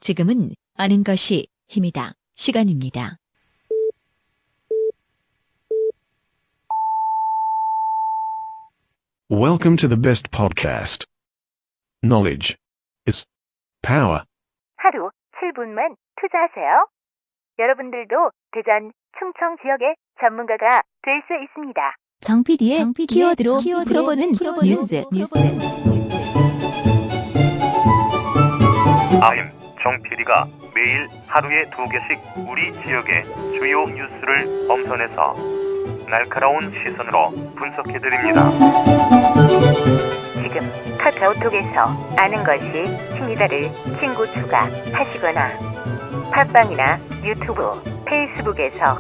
지금은 아는 것이 힘이다. 시간입니다. Welcome to the best podcast. Knowledge is power. 하루 7분만 투자하세요. 여러분들도 대전, 충청 지역의 전문가가 될 수 있습니다. 정 PD의 키워드로 풀어보는 뉴스. 아임 정 PD가 매일 하루에 2개씩 우리 지역의 주요 뉴스를 엄선해서 날카로운 시선으로 분석해드립니다. 지금 카카오톡에서 아는 것이 힘이다를 친구 추가하시거나 팟빵이나 유튜브, 페이스북에서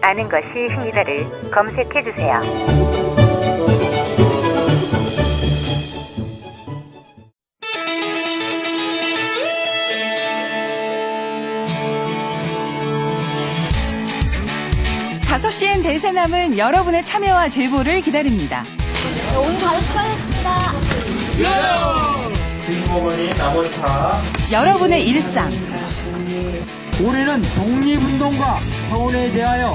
아는 것이 힘이다를 검색해주세요. 다섯 시엔 대세남은 여러분의 참여와 제보를 기다립니다. 오늘 바로 시작했습니다. 진주어머니 나머지사 여러분의 일상, 우리는 독립운동과 서울에 대하여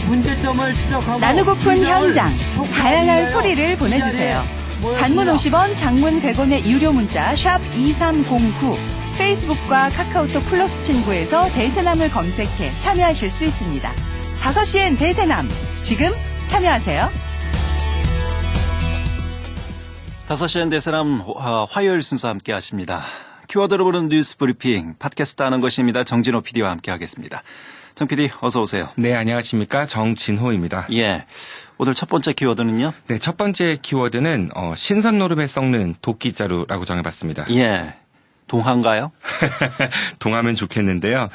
문제점을 지적하고 나누고픈 현장, 다양한 소리를 보내주세요. 단문 50원, 장문 100원의 유료 문자 샵 2309, 페이스북과 카카오톡 플러스 친구에서 대세남을 검색해 참여하실 수 있습니다. 5시엔 대세남, 지금 참여하세요. 5시엔 대세남 화요일 순서 함께 하십니다. 키워드로 보는 뉴스 브리핑, 팟캐스트 하는 것입니다. 정진호 PD와 함께 하겠습니다. 정 PD 어서 오세요. 네, 안녕하십니까. 정진호입니다. 예, 오늘 첫 번째 키워드는요? 네, 첫 번째 키워드는 신선 노름에 썩는 도끼자루라고 정해봤습니다. 예, 동화인가요? 동하면 좋겠는데요.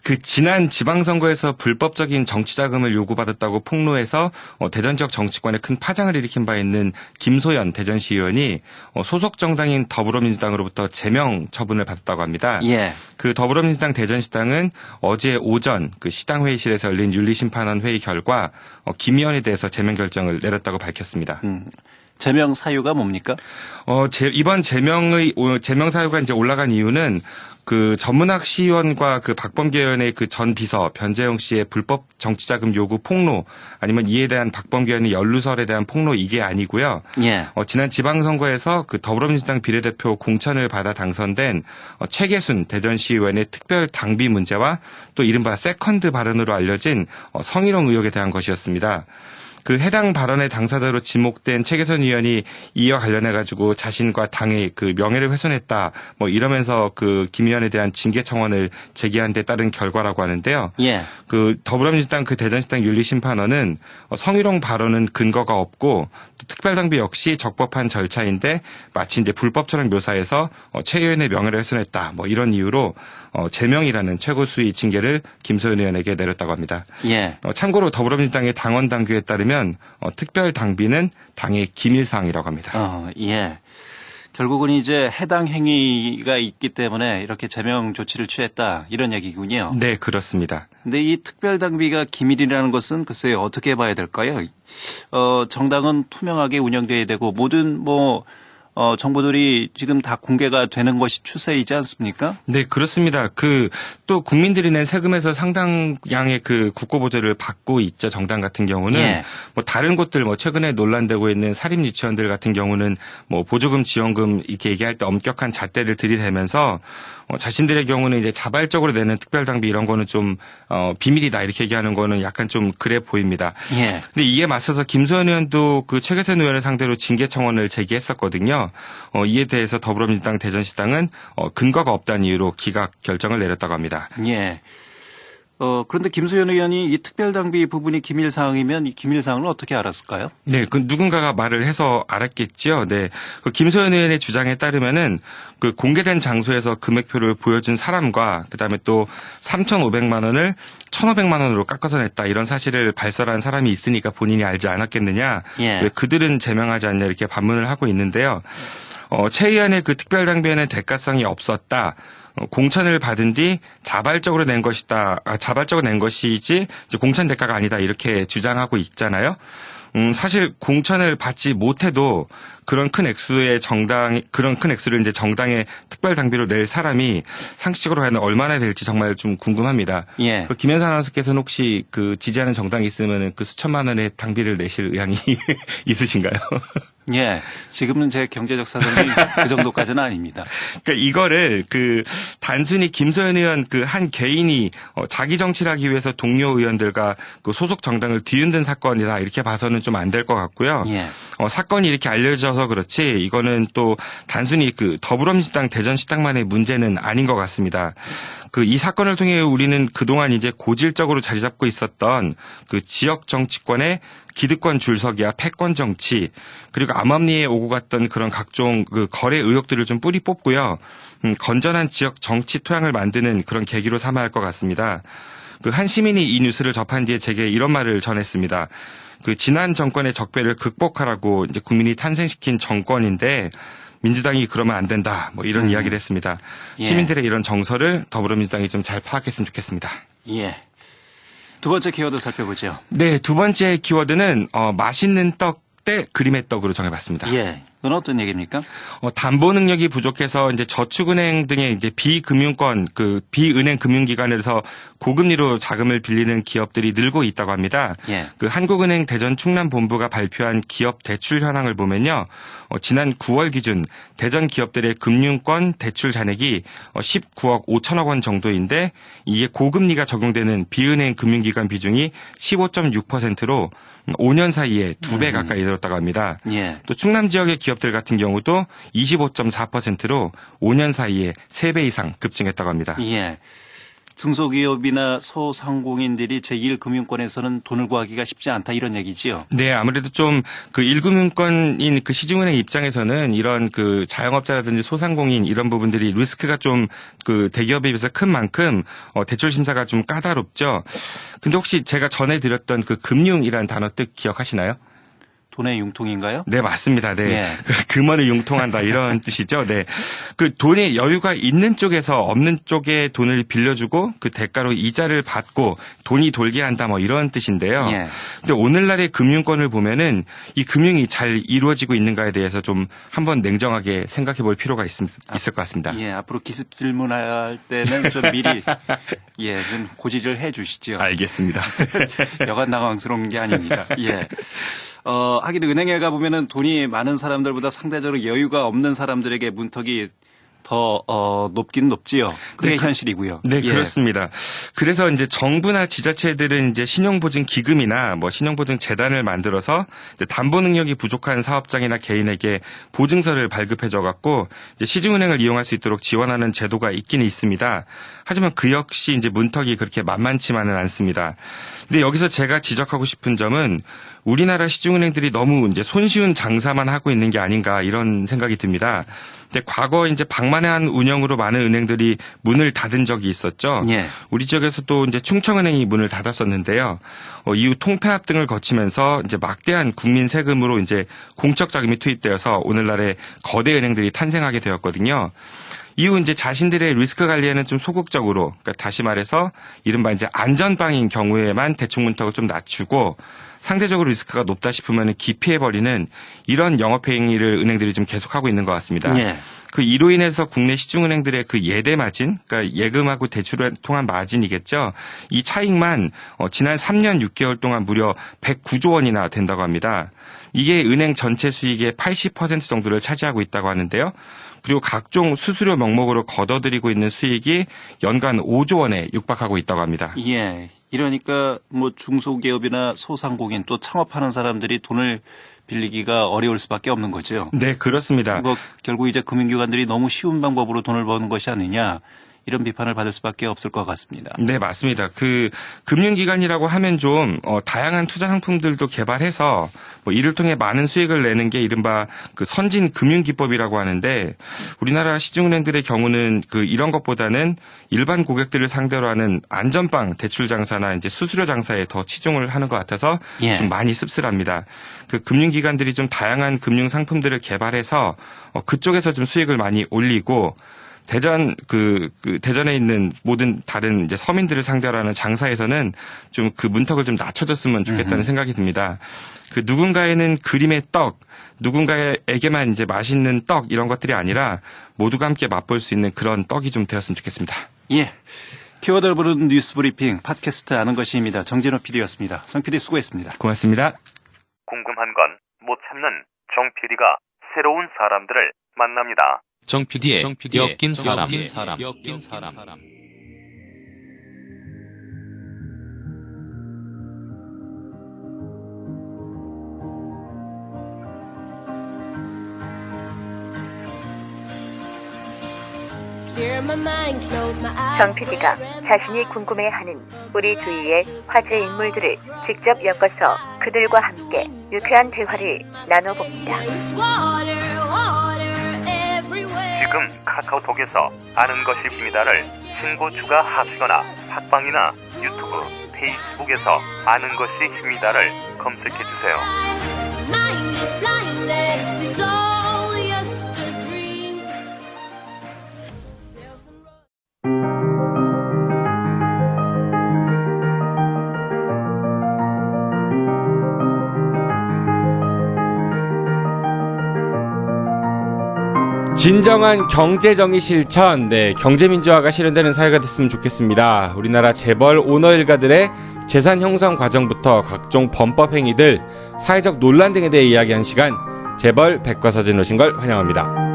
그 지난 지방선거에서 불법적인 정치자금을 요구받았다고 폭로해서 대전 지역 정치권에 큰 파장을 일으킨 바 있는 김소연 대전시 의원이 소속 정당인 더불어민주당으로부터 제명 처분을 받았다고 합니다. 예. 그 더불어민주당 대전시당은 어제 오전 그 시당 회의실에서 열린 윤리심판원 회의 결과 김 의원에 대해서 제명 결정을 내렸다고 밝혔습니다. 제명 사유가 뭡니까? 이번 제명 사유가 이제 올라간 이유는 그 전문학 시의원과 그 박범계 의원의 그 전 비서 변재영 씨의 불법 정치자금 요구 폭로 아니면 이에 대한 박범계 의원의 연루설에 대한 폭로 이게 아니고요. 예. 지난 지방선거에서 그 더불어민주당 비례대표 공천을 받아 당선된 최계순 대전시 의원의 특별 당비 문제와 또 이른바 세컨드 발언으로 알려진 성희롱 의혹에 대한 것이었습니다. 그 해당 발언의 당사자로 지목된 최계선 의원이 이와 관련해가지고 자신과 당의 그 명예를 훼손했다, 뭐 이러면서 그 김 의원에 대한 징계 청원을 제기한 데 따른 결과라고 하는데요. 예. 그 더불어민주당 그 대전시당 윤리심판원은 성희롱 발언은 근거가 없고 또 특별당비 역시 적법한 절차인데 마치 이제 불법처럼 묘사해서 최 의원의 명예를 훼손했다, 뭐 이런 이유로 제명이라는 최고 수위 징계를 김소연 의원에게 내렸다고 합니다. 예. 참고로 더불어민주당의 당원 당규에 따르면 특별 당비는 당의 기밀사항이라고 합니다. 예. 결국은 이제 해당 행위가 있기 때문에 이렇게 제명 조치를 취했다 이런 얘기군요. 네, 그렇습니다. 근데 이 특별 당비가 기밀이라는 것은 글쎄요 어떻게 봐야 될까요? 정당은 투명하게 운영돼야 되고 모든 정보들이 지금 다 공개가 되는 것이 추세이지 않습니까? 네, 그렇습니다. 또 국민들이 낸 세금에서 상당량의 그 국고 보조를 받고 있죠. 정당 같은 경우는. 예. 다른 곳들 최근에 논란되고 있는 사립 유치원들 같은 경우는 보조금, 지원금 이렇게 얘기할 때 엄격한 잣대를 들이대면서 자신들의 경우는 이제 자발적으로 내는 특별당비 이런 거는 좀 비밀이다 이렇게 얘기하는 거는 약간 좀 그래 보입니다. 예. 근데 이에 맞서서 김소연 의원도 그 최계선 의원을 상대로 징계 청원을 제기했었거든요. 이에 대해서 더불어민주당 대전시당은 근거가 없다는 이유로 기각 결정을 내렸다고 합니다. 예. 그런데 김소연 의원이 이 특별당비 부분이 기밀사항이면 이 기밀사항을 어떻게 알았을까요? 네, 그 누군가가 말을 해서 알았겠죠. 네. 그 김소연 의원의 주장에 따르면은 그 공개된 장소에서 금액표를 보여준 사람과 그다음에 또 3,500만 원을 1,500만 원으로 깎아서 냈다 이런 사실을 발설한 사람이 있으니까 본인이 알지 않았겠느냐. 예. 왜 그들은 제명하지 않냐 이렇게 반문을 하고 있는데요. 최 의원의 그 특별당비에는 대가성이 없었다. 공천을 받은 뒤 자발적으로 낸 것이다. 자발적으로 낸 것이지 이제 공천 대가가 아니다. 이렇게 주장하고 있잖아요. 사실 공천을 받지 못해도 그런 큰 액수를 이제 정당의 특별 당비로 낼 사람이 상식적으로 과연 얼마나 될지 정말 좀 궁금합니다. 예. 그 김현사 아나운서께서는 혹시 그 지지하는 정당이 있으면 그 수천만 원의 당비를 내실 의향이 있으신가요? 예. 지금은 제 경제적 사정이 그 정도까지는 아닙니다. 그러니까 이거를 그 단순히 김소연 의원 그 한 개인이 자기 정치를 하기 위해서 동료 의원들과 그 소속 정당을 뒤흔든 사건이다 이렇게 봐서는 좀 안 될 것 같고요. 예. 사건이 이렇게 알려져서 그렇지 이거는 또 단순히 그 더불어민주당 대전시당만의 문제는 아닌 것 같습니다. 그 이 사건을 통해 우리는 그동안 이제 고질적으로 자리 잡고 있었던 그 지역 정치권의 기득권 줄서기와 패권 정치 그리고 암암리에 오고 갔던 그런 각종 그 거래 의혹들을 좀 뿌리 뽑고요. 건전한 지역 정치 토양을 만드는 그런 계기로 삼아야 할 것 같습니다. 그 한 시민이 이 뉴스를 접한 뒤에 제게 이런 말을 전했습니다. 그 지난 정권의 적폐를 극복하라고 이제 국민이 탄생시킨 정권인데 민주당이 그러면 안 된다. 뭐 이런 이야기를 했습니다. 예. 시민들의 이런 정서를 더불어민주당이 좀 잘 파악했으면 좋겠습니다. 예. 두 번째 키워드 살펴보죠. 네, 두 번째 키워드는 맛있는 떡 대 그림의 떡으로 정해봤습니다. 예. 그건 어떤 얘기입니까? 담보 능력이 부족해서 이제 저축은행 등의 이제 비금융권, 그 비은행 금융기관에서 고금리로 자금을 빌리는 기업들이 늘고 있다고 합니다. 예. 그 한국은행 대전 충남 본부가 발표한 기업 대출 현황을 보면요, 지난 9월 기준 대전 기업들의 금융권 대출 잔액이 19억 5천억 원 정도인데 이게 고금리가 적용되는 비은행 금융기관 비중이 15.6%로 5년 사이에 2배 가까이 늘었다고 합니다. 예. 또 충남 지역의 기업들 같은 경우도 25.4%로 5년 사이에 3배 이상 급증했다고 합니다. 예. 중소기업이나 소상공인들이 제1금융권에서는 돈을 구하기가 쉽지 않다 이런 얘기지요. 네, 아무래도 좀 그 1금융권인 그 시중은행 입장에서는 이런 그 자영업자라든지 소상공인 이런 부분들이 리스크가 좀 그 대기업에 비해서 큰 만큼 대출 심사가 좀 까다롭죠. 근데 혹시 제가 전에 드렸던 그 금융이라는 단어 뜻 기억하시나요? 돈의 융통인가요? 네, 맞습니다. 네. 예. 금원을 융통한다 이런 뜻이죠. 네. 그 돈의 여유가 있는 쪽에서 없는 쪽에 돈을 빌려주고 그 대가로 이자를 받고 돈이 돌게 한다 뭐 이런 뜻인데요. 예. 근데 오늘날의 금융권을 보면은 이 금융이 잘 이루어지고 있는가에 대해서 좀 한번 냉정하게 생각해 볼 필요가 있을 것 같습니다. 예, 앞으로 기습 질문할 때는 좀 미리 좀 고지를 해 주시죠. 알겠습니다. 여간 당황스러운 게 아닙니다. 예. 하긴 은행에 가보면은 돈이 많은 사람들보다 상대적으로 여유가 없는 사람들에게 문턱이 더 높긴 높지요. 그게 네, 현실이고요. 네, 예. 그렇습니다. 그래서 이제 정부나 지자체들은 이제 신용보증기금이나 뭐 신용보증재단을 만들어서 이제 담보 능력이 부족한 사업장이나 개인에게 보증서를 발급해줘 갖고 이제 시중은행을 이용할 수 있도록 지원하는 제도가 있기는 있습니다. 하지만 그 역시 이제 문턱이 그렇게 만만치만은 않습니다. 근데 여기서 제가 지적하고 싶은 점은 우리나라 시중은행들이 너무 이제 손쉬운 장사만 하고 있는 게 아닌가 이런 생각이 듭니다. 근데 과거 이제 방만한 운영으로 많은 은행들이 문을 닫은 적이 있었죠. 예. 우리 지역에서도 이제 충청은행이 문을 닫았었는데요. 이후 통폐합 등을 거치면서 이제 막대한 국민 세금으로 이제 공적 자금이 투입되어서 오늘날의 거대 은행들이 탄생하게 되었거든요. 이후 이제 자신들의 리스크 관리에는 좀 소극적으로, 그러니까 다시 말해서 이른바 이제 안전빵인 경우에만 대출 문턱을 좀 낮추고 상대적으로 리스크가 높다 싶으면 기피해버리는 이런 영업행위를 은행들이 좀 계속하고 있는 것 같습니다. 예. 그 이로 인해서 국내 시중은행들의 그 예대 마진, 그러니까 예금하고 대출을 통한 마진이겠죠. 이 차익만 지난 3년 6개월 동안 무려 109조 원이나 된다고 합니다. 이게 은행 전체 수익의 80% 정도를 차지하고 있다고 하는데요. 그리고 각종 수수료 명목으로 걷어들이고 있는 수익이 연간 5조 원에 육박하고 있다고 합니다. 예. 이러니까 뭐 중소기업이나 소상공인 또 창업하는 사람들이 돈을 빌리기가 어려울 수밖에 없는 거죠. 네, 그렇습니다. 뭐 결국 이제 금융기관들이 너무 쉬운 방법으로 돈을 버는 것이 아니냐. 이런 비판을 받을 수밖에 없을 것 같습니다. 네, 맞습니다. 그 금융기관이라고 하면 좀 다양한 투자 상품들도 개발해서 뭐 이를 통해 많은 수익을 내는 게 이른바 그 선진 금융기법이라고 하는데 우리나라 시중은행들의 경우는 그 이런 것보다는 일반 고객들을 상대로 하는 안전빵 대출 장사나 이제 수수료 장사에 더 치중을 하는 것 같아서 예. 좀 많이 씁쓸합니다. 그 금융기관들이 좀 다양한 금융 상품들을 개발해서 그쪽에서 좀 수익을 많이 올리고 대전 대전에 있는 모든 다른 이제 서민들을 상대로 하는 장사에서는 좀 그 문턱을 좀 낮춰줬으면 좋겠다는 생각이 듭니다. 그 누군가에는 그림의 떡, 누군가에게만 이제 맛있는 떡 이런 것들이 아니라 모두가 함께 맛볼 수 있는 그런 떡이 좀 되었으면 좋겠습니다. 예. 키워드를 부르는 뉴스 브리핑 팟캐스트 아는 것입니다. 정진호 PD였습니다. 정 PD 수고했습니다. 고맙습니다. 궁금한 건 못 참는 정 PD가 새로운 사람들을 만납니다. 정 PD의 엮인 사람. 정 PD가 자신이 궁금해하는 우리 주위의 화제 인물들을 직접 엮어서 그들과 함께 유쾌한 대화를 나눠봅니다. 지금 카카오톡에서 아는 것입니다를 친구 추가하시거나 팟빵이나 유튜브, 페이스북에서 아는 것입니다를 검색해 주세요. 진정한 경제정의 실천, 경제민주화가 실현되는 사회가 됐으면 좋겠습니다. 우리나라 재벌 오너 일가들의 재산 형성 과정부터 각종 범법 행위들, 사회적 논란 등에 대해 이야기한 시간, 재벌 백과사전에 오신 걸 환영합니다.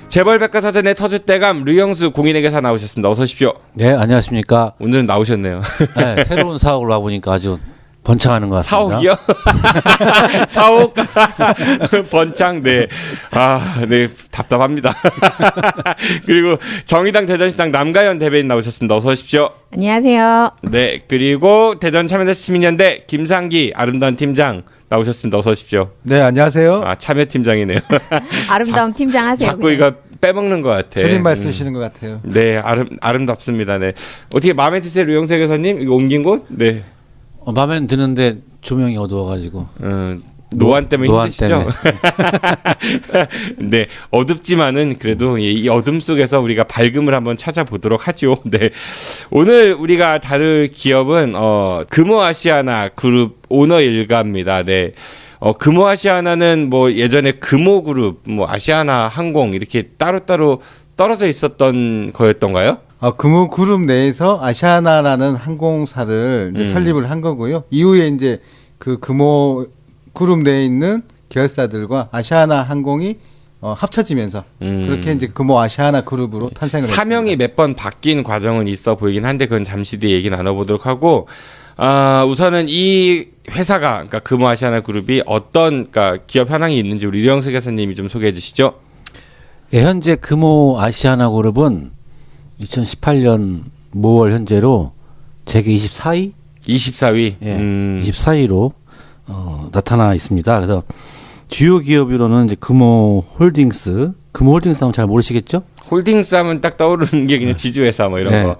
재벌 백과사전의 터줏대감 류영수 공인회계사 나오셨습니다. 어서 오십시오. 네, 안녕하십니까. 오늘은 나오셨네요. 네, 새로운 사옥을 와보니까 아주 번창하는 것 같습니다. 사옥이요? 사옥? 번창, 네. 네, 답답합니다. 그리고 정의당 대전시당 남가연 대변인 나오셨습니다. 어서 오십시오. 안녕하세요. 네, 그리고 대전 참여대 시민연대 김상기 아름다운 팀장 나오셨습니다. 어서 오십시오. 네, 안녕하세요. 참여팀장이네요. 아름다운 팀장 하세요. 자꾸 이거 빼먹는 것 같아. 줄임말 쓰시는 것 같아요. 네, 아름답습니다. 네. 어떻게 마음에 드세요, 류영세 교사님? 이거 옮긴 곳? 네. 마음에 드는데 조명이 어두워가지고. 노안 때문에 힘드시죠? 네, 어둡지만은 그래도 이 어둠 속에서 우리가 밝음을 한번 찾아보도록 하죠. 네, 오늘 우리가 다룰 기업은 금호아시아나 그룹 오너 일가입니다. 네, 금호아시아나는 뭐 예전에 금호그룹, 뭐 아시아나 항공 이렇게 따로따로 떨어져 있었던 거였던가요? 금호그룹 내에서 아시아나라는 항공사를 이제 설립을 한 거고요. 이후에 이제 그 금호 그룹 내에 있는 계열사들과 아시아나 항공이 합쳐지면서 그렇게 이제 금호 아시아나 그룹으로 탄생을 했습니다. 사명이 몇 번 바뀐 과정은 있어 보이긴 한데 그건 잠시 뒤에 얘기 나눠보도록 하고 우선은 이 회사가 그러니까 금호 아시아나 그룹이 어떤 그러니까 기업 현황이 있는지 우리 류영수 교사님이 좀 소개해 주시죠. 예, 현재 금호 아시아나 그룹은 2018년 5월 현재로 재계 24위? 24위? 예, 24위로 나타나 있습니다. 그래서 주요 기업으로는 이제 금호 홀딩스 하면 잘 모르시겠죠? 홀딩스 하면 딱 떠오르는 게 그냥 지주회사 뭐 이런 거.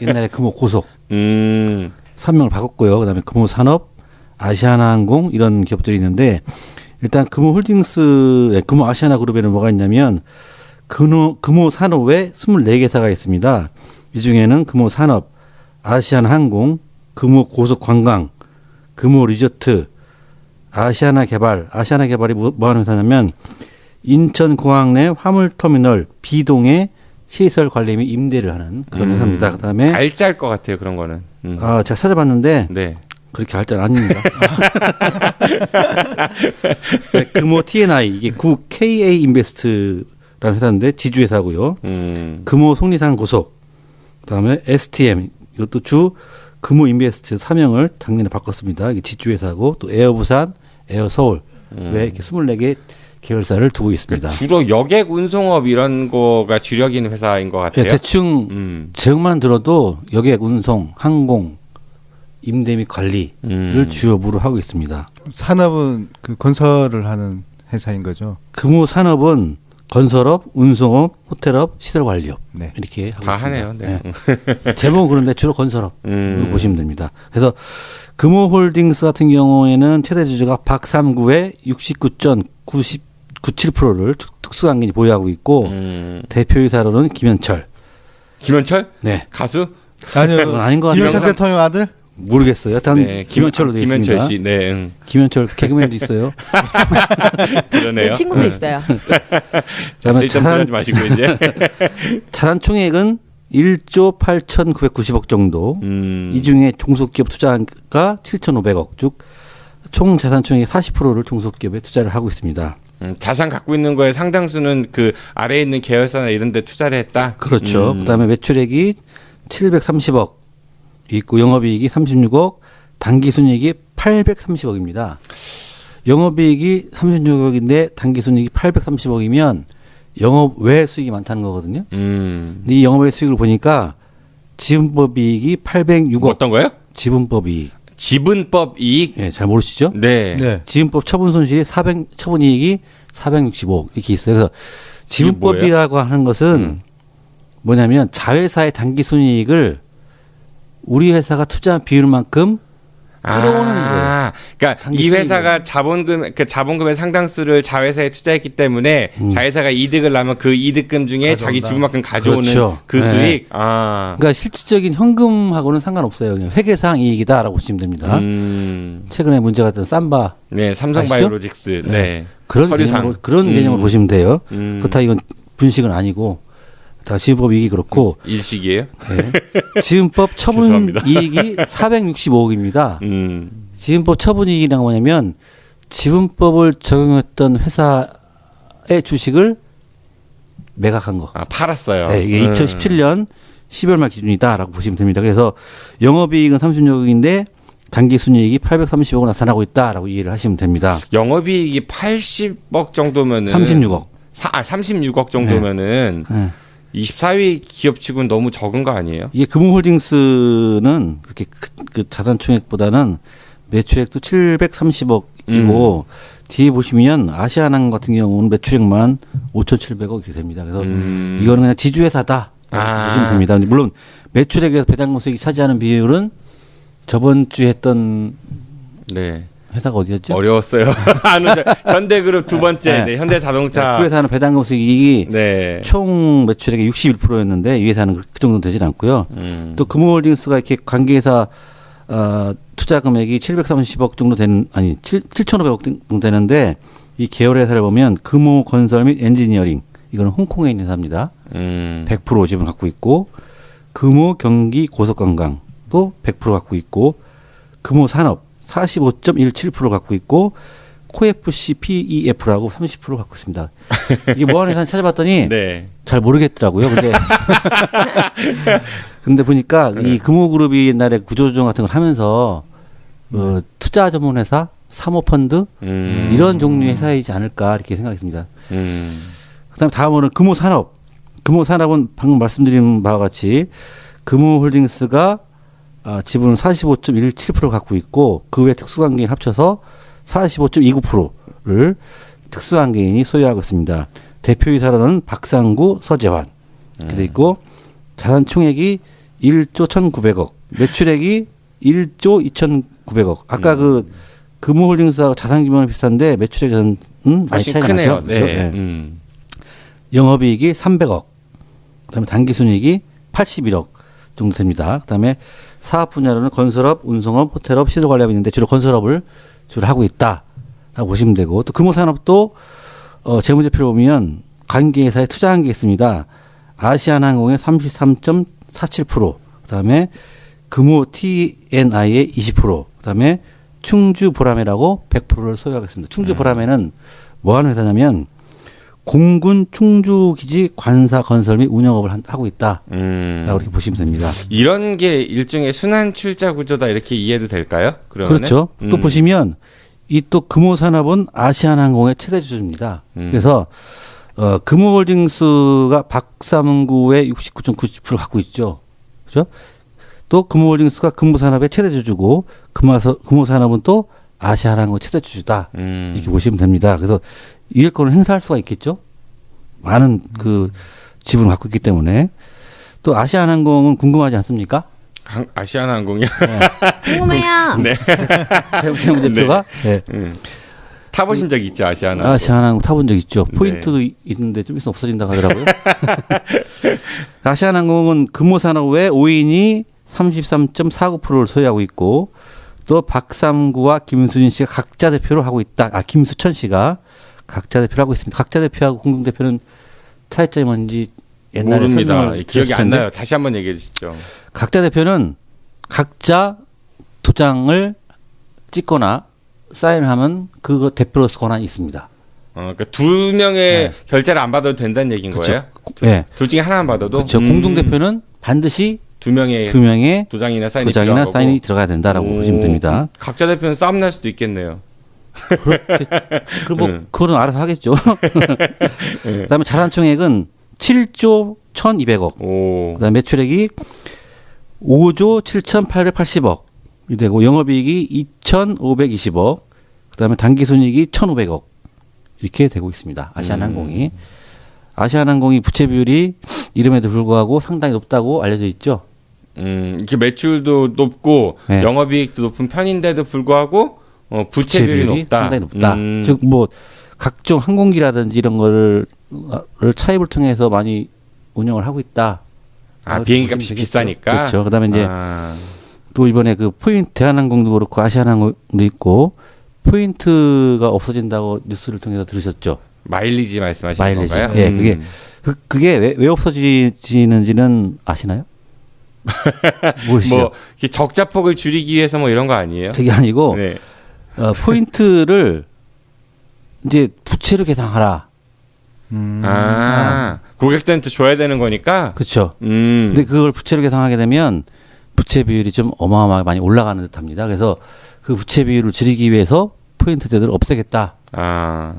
옛날에 금호 고속. 사명을 바꿨고요. 그다음에 금호 산업, 아시아나 항공 이런 기업들이 있는데 일단 금호 홀딩스, 금호 아시아나 그룹에는 뭐가 있냐면 금호 산업에 24개사가 있습니다. 이 중에는 금호 산업, 아시아나 항공, 금호 고속 관광, 금호 리조트, 아시아나 개발이 뭐 하는 회사냐면 인천공항 내 화물터미널 B동에 시설 관리 및 임대를 하는 그런 회사입니다. 그다음에 알짤 것 같아요, 그런 거는. 제가 찾아봤는데 네. 그렇게 알짤 아닙니다. 네, 금호 TNI 이게 구 KA 인베스트라는 회사인데 지주 회사고요. 금호 속리산 고속, 그다음에 STM 이것도 주 금호 인베스트 사명을 작년에 바꿨습니다. 이게 지주 회사고 또 에어부산, 에어서울 왜 이렇게 24개 계열사를 두고 있습니다. 그러니까 주로 여객 운송업 이런 거가 주력인 회사인 것 같아요. 네, 대충 제목만 들어도 여객 운송, 항공, 임대 및 관리를 주업으로 하고 있습니다. 산업은 그 건설을 하는 회사인 거죠. 금호 산업은 건설업, 운송업, 호텔업, 시설관리업 네. 이렇게 하고 다 있습니다. 하네요. 네. 네. 제목은 그런데 주로 건설업 보시면 됩니다. 그래서 금호홀딩스 같은 경우에는 최대 주주가 박삼구의 69.97%를 특수강인이 보유하고 있고 대표이사로는 김현철. 김현철? 네. 가수? 아니요. 그건 아닌 것 같아요. 김현철 대통령 아들? 모르겠어요. 일단 네, 김현철로 되어 있습니다. 김현철 씨, 네. 김현철 개그맨도 있어요. 그러네요. 네, 친구도 있어요. 그다음에 자산 마시고 이제 자산 총액은 1조 8,990억 정도. 이 중에 종속기업 투자가 7,500억, 즉 총 자산 총액의 40%를 종속기업에 투자를 하고 있습니다. 자산 갖고 있는 거에 상당수는 그 아래에 있는 계열사나 이런 데 투자를 했다. 그렇죠. 그다음에 매출액이 730억 있고 영업이익이 36억, 당기순이익이 830억입니다. 영업이익이 36억인데 당기순이익이 830억이면 영업 외 수익이 많다는 거거든요. 근데 이 영업 외 수익을 보니까 지분법 이익이 806억. 어떤 거예요? 지분법 이익. 지분법 이익? 네, 잘 모르시죠? 네. 네. 지분법 처분 손실이 처분 이익이 465억 이렇게 있어요. 그래서 지분법이라고 하는 것은 뭐냐면 자회사의 당기순이익을 우리 회사가 투자한 비율만큼 끌어오는 거예요. 그러니까 이 회사가 자본금의 상당수를 자회사에 투자했기 때문에 자회사가 이득을 나면 그 이득금 중에 가져온다. 자기 지분만큼 가져오는 그렇죠. 그 네. 수익. 그러니까 실질적인 현금하고는 상관없어요. 그냥 회계상 이익이다라고 보시면 됩니다. 최근에 문제가 됐던 삼바. 네, 삼성바이오로직스. 네. 그런 서류상. 개념으로 보시면 돼요. 그렇다 이건 분식은 아니고 다 지분법 이익이 그렇고 일식이에요? 네. 지분법 처분 죄송합니다. 이익이 465억입니다. 지분법 처분 이익이란 뭐냐면 지분법을 적용했던 회사의 주식을 매각한 거. 팔았어요. 네, 이게 2017년 12월 말 기준이다라고 보시면 됩니다. 그래서 영업이익은 36억인데 당기순이익이 830억으로 나타나고 있다라고 이해를 하시면 됩니다. 영업이익이 80억 정도면은 36억. 36억 정도면은 24위 기업치고는 너무 적은 거 아니에요? 이게 금호홀딩스는 그렇게 그 자산 총액보다는 매출액도 730억이고 뒤에 보시면 아시아나항공 같은 경우는 매출액만 5,700억 이렇게 됩니다. 그래서 이거는 그냥 지주회사다 보시면 됩니다. 물론 매출액에서 배당금 수익이 차지하는 비율은 저번 주에 했던 회사가 어디였죠? 어려웠어요. 현대그룹 두 번째, 네, 현대자동차. 그 회사는 배당금 수익이 총 매출액의 61%였는데 이 회사는 그 정도는 되진 않고요. 또 금호홀딩스가 이렇게 관계회사 투자 금액이 730억 정도 되는 7,500억 정도 되는데 이 계열 회사를 보면 금호건설 및 엔지니어링 이거는 홍콩에 있는 회사입니다. 100% 지분 갖고 있고 금호경기 고속관광도 100% 갖고 있고 금호산업 45.17% 갖고 있고 코FC PEF라고 30% 갖고 있습니다. 이게 뭐 하는 회사는 찾아봤더니 잘 모르겠더라고요. 근데 보니까 이 금호그룹이 옛날에 구조조정 같은 걸 하면서 투자 전문 회사, 사모펀드 이런 종류의 회사이지 않을까 이렇게 생각했습니다. 그다음 다음으로는 금호산업. 금호산업은 방금 말씀드린 바와 같이 금호홀딩스가 지분은 45.17% 갖고 있고 그 외 특수관계인 합쳐서 45.29%를 특수관계인이 소유하고 있습니다. 대표이사로는 박상구, 서재환 이렇게 있고 자산 총액이 1조 1,900억, 매출액이 1조 2,900억. 아까 그 금호홀딩스하고 자산 규모는 비슷한데 매출액은 많이 차이가 크네요. 나죠. 그렇죠? 네. 영업이익이 300억, 그다음에 당기순이익이 81억 정도 됩니다. 그다음에 사업 분야로는 건설업, 운송업, 호텔업, 시설관리업이 있는데 주로 건설업을 주로 하고 있다라고 보시면 되고 또 금호산업도 재무제표를 보면 관계회사에 투자한 게 있습니다. 아시아나항공의 33.47%, 그다음에 금호 TNI의 20%, 그다음에 충주 보라매라고 100%를 소유하고 있습니다. 충주 보라매는 뭐 하는 회사냐면 공군 충주기지 관사 건설 및 운영업을 하고 있다. 라고 이렇게 보시면 됩니다. 이런 게 일종의 순환 출자 구조다 이렇게 이해도 될까요? 그러면은? 그렇죠. 또 보시면 이 또 금호산업은 아시아나항공의 최대 주주입니다. 그래서 금호홀딩스가 박삼구의 69.90% 갖고 있죠. 그렇죠? 또 금호홀딩스가 금호산업의 최대 주주고 금호산업은 또 아시아나항공의 최대 주주다. 이렇게 보시면 됩니다. 그래서 이해권을 행사할 수가 있겠죠. 많은 그 지분을 갖고 있기 때문에 또 아시아나항공은 궁금하지 않습니까? 아시아나항공이요? 궁금해요. 네. 최영재 대표가 네. 타보신 적 있죠, 아시아나항공? 아시아나항공 타본 적 있죠. 포인트도 있는데 좀 있으면 없어진다고 하더라고요. 아시아나항공은 금호산업의 5인이 33.49%를 소유하고 있고 또 박삼구와 김수진 씨가 각자 대표로 하고 있다. 김수천 씨가 각자 대표를 하고 있습니다. 각자 대표하고 공동 대표는 차이점이 뭔지 옛날에 모릅니다. 기억이 안 텐데. 나요. 다시 한번 얘기해 주시죠. 각자 대표는 각자 도장을 찍거나 사인을 하면 그거 대표로서 권한이 있습니다. 그러니까 두 명의 결제를 안 받아도 된다는 얘기인 거예요? 네. 둘 중에 하나만 받아도? 그렇죠. 공동 대표는 반드시 두 명의 도장이나 사인이 사인이 들어가야 된다라고 보시면 됩니다. 각자 대표는 싸움 날 수도 있겠네요. 그럼 뭐 그거는 알아서 하겠죠. 그다음에 자산총액은 7조 1,200억. 그다음에 매출액이 5조 7,880억이 되고 영업이익이 2,520억. 그다음에 단기순이익이 1,500억 이렇게 되고 있습니다. 아시아나항공이. 아시아나항공이 부채 비율이 이름에도 불구하고 상당히 높다고 알려져 있죠. 이렇게 매출도 높고 영업이익도 높은 편인데도 불구하고 부채 비율이 높다. 상당히 높다. 즉 뭐 각종 항공기라든지 이런 거를 차입을 통해서 많이 운영을 하고 있다. 비행기 값이 비싸니까. 그렇죠. 그다음에 이제 또 이번에 그 포인트 대한항공도 그렇고 아시아나항공도 있고 포인트가 없어진다고 뉴스를 통해서 들으셨죠. 마일리지 말씀하시는 건가요? 예, 그게 왜 없어지는지는 아시나요? 모르시죠? 뭐 적자폭을 줄이기 위해서 뭐 이런 거 아니에요? 그게 아니고 포인트를 이제 부채로 계산하라. 고객들한테 줘야 되는 거니까. 그렇죠. 근데 그걸 부채로 계산하게 되면 부채 비율이 좀 어마어마하게 많이 올라가는 듯합니다. 그래서 그 부채 비율을 줄이기 위해서 포인트 제도를 없애겠다.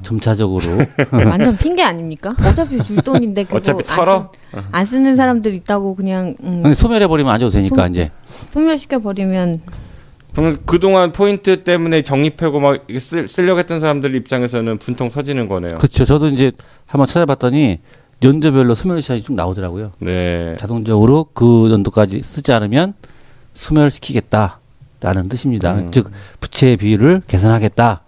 점차적으로. 완전 핑계 아닙니까? 어차피 줄 돈인데 그거 어차피 털어? 안 쓰는 사람들 있다고 그냥 소멸해 버리면 안 줘도 되니까 이제. 소멸시켜 버리면. 그럼 그동안 포인트 때문에 적립하고 막 쓰려고 했던 사람들 입장에서는 분통 터지는 거네요. 그렇죠. 저도 이제 한번 찾아봤더니 연도별로 소멸 시간이 쭉 나오더라고요. 네. 자동적으로 그 연도까지 쓰지 않으면 소멸시키겠다라는 뜻입니다. 즉 부채 비율을 개선하겠다.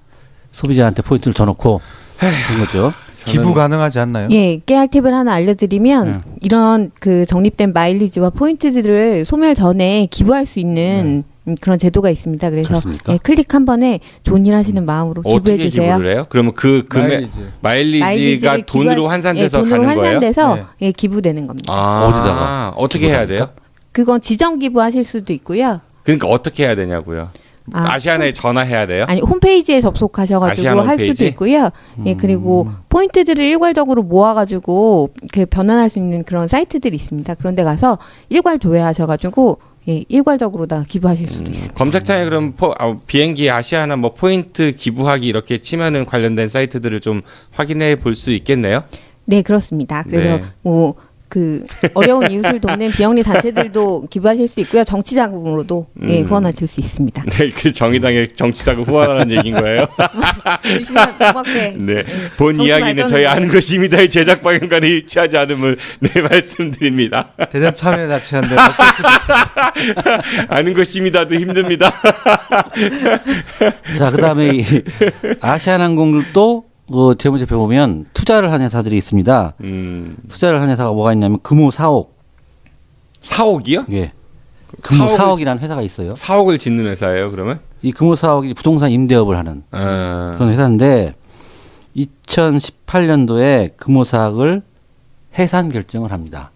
소비자한테 포인트를 줘놓고 그런 거죠. 기부 가능하지 않나요? 예, 깨알 팁을 하나 알려드리면 이런 그 적립된 마일리지와 포인트들을 소멸 전에 기부할 수 있는 그런 제도가 있습니다. 그래서 예, 클릭 한 번에 좋은 일 하시는 마음으로 기부해 주세요. 어떻게 기부를 해요? 그러면 그 금액 마일리지가 돈으로 환산돼서 돈으로 가는 거예요? 환산돼서 예, 기부되는 겁니다. 어디다가 어떻게 해야 돼요? 그건 지정 기부하실 수도 있고요. 그러니까 어떻게 해야 되냐고요? 아시아나에 전화해야 돼요? 아니 홈페이지에 접속하셔가지고 할 수도 있고요. 예, 그리고 포인트들을 일괄적으로 모아가지고 이렇게 변환할 수 있는 그런 사이트들이 있습니다. 그런데 가서 일괄 조회하셔가지고 예, 일괄적으로 다 기부하실 수도 있습니다. 검색창에 그럼 비행기 아시아나 뭐 포인트 기부하기 이렇게 치면은 관련된 사이트들을 좀 확인해 볼 수 있겠네요? 네, 그렇습니다. 그래서 뭐 그 어려운 이웃을 돕는 비영리 단체들도 기부하실 수 있고요. 정치 자금으로도 예, 후원하실 수 있습니다. 네, 그 정의당의 정치 자금 후원하라는 얘기인 거예요. 주시면 고맙게. 네, 본 이야기는 저희 아는 것입니다의 제작 방향과는 일치하지 않음을 말씀드립니다. 대전 참여자치원대 없을 수도 있습니다. 아는 것입니다도 힘듭니다. 자, 그다음에 이 아시아나항공도 재무제표 보면 투자를 한 회사들이 있습니다. 투자를 한 회사가 뭐가 있냐면 금호 4억. 4억이요? 예. 금호 4억이라는 회사가 있어요. 4억을 짓는 회사예요, 그러면? 이 금호 4억이 부동산 임대업을 하는 그런 회사인데 2018년도에 금호 4억을 해산 결정을 합니다.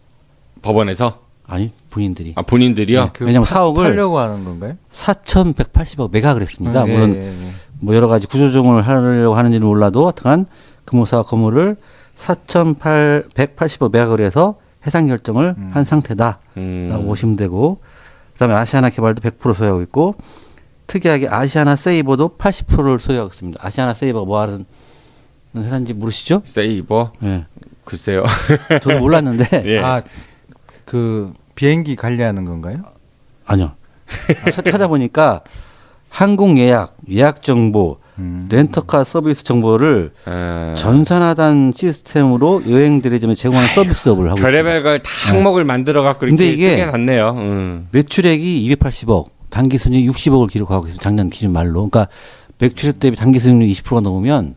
법원에서? 아니, 본인들이. 본인들이요? 네. 왜냐면 4억을 팔려고 하는 건가요? 4,180억 매각을 했습니다. 물론 뭐 여러 가지 구조조정을 하려고 하는지는 몰라도 하여간 금호사 건물을 4,180억 매각을 해서 해상 결정을 한 상태다라고 보시면 되고 그다음에 아시아나 개발도 100% 소유하고 있고 특이하게 아시아나 세이버도 80%를 소유하고 있습니다. 아시아나 세이버가 뭐 하는 회사인지 모르시죠? 세이버? 네. 글쎄요. 저도 몰랐는데. 예. 그 비행기 관리하는 건가요? 아니요. 찾아보니까 항공 예약 정보, 렌터카 서비스 정보를 전산화단 시스템으로 여행 대리점에 제공하는 서비스업을 하고 별의별 걸 다 항목을 만들어 갖고 근데 이렇게 이게 놨네요. 매출액이 280억, 단기 순이익 60억을 기록하고 있습니다. 작년 기준 말로. 그러니까 매출액 대비 단기 순이익 20%가 넘으면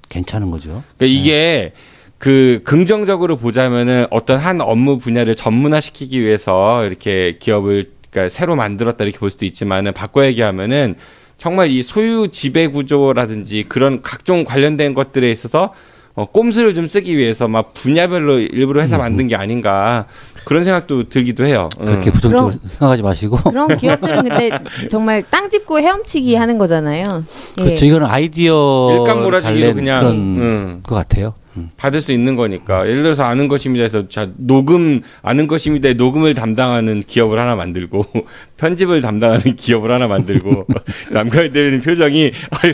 괜찮은 거죠. 그러니까 이게 그 긍정적으로 보자면은 어떤 한 업무 분야를 전문화시키기 위해서 이렇게 기업을 그러니까 새로 만들었다 이렇게 볼 수도 있지만은 바꿔 얘기하면은 정말 이 소유 지배 구조라든지 그런 각종 관련된 것들에 있어서 꼼수를 좀 쓰기 위해서 막 분야별로 일부러 해서 만든 게 아닌가 그런 생각도 들기도 해요. 그렇게 부정적으로 생각하지 마시고. 그런 기업들은 근데 정말 땅 짚고 헤엄치기 하는 거잖아요. 예. 그렇죠. 이거는 아이디어 일감 몰아주기로 그냥 그런 것 같아요. 받을 수 있는 거니까. 예를 들어서 아는 것입니다 해서 자 녹음 아는 것입니다의 녹음을 담당하는 기업을 하나 만들고 편집을 담당하는 기업을 하나 만들고 남가희 대리님 표정이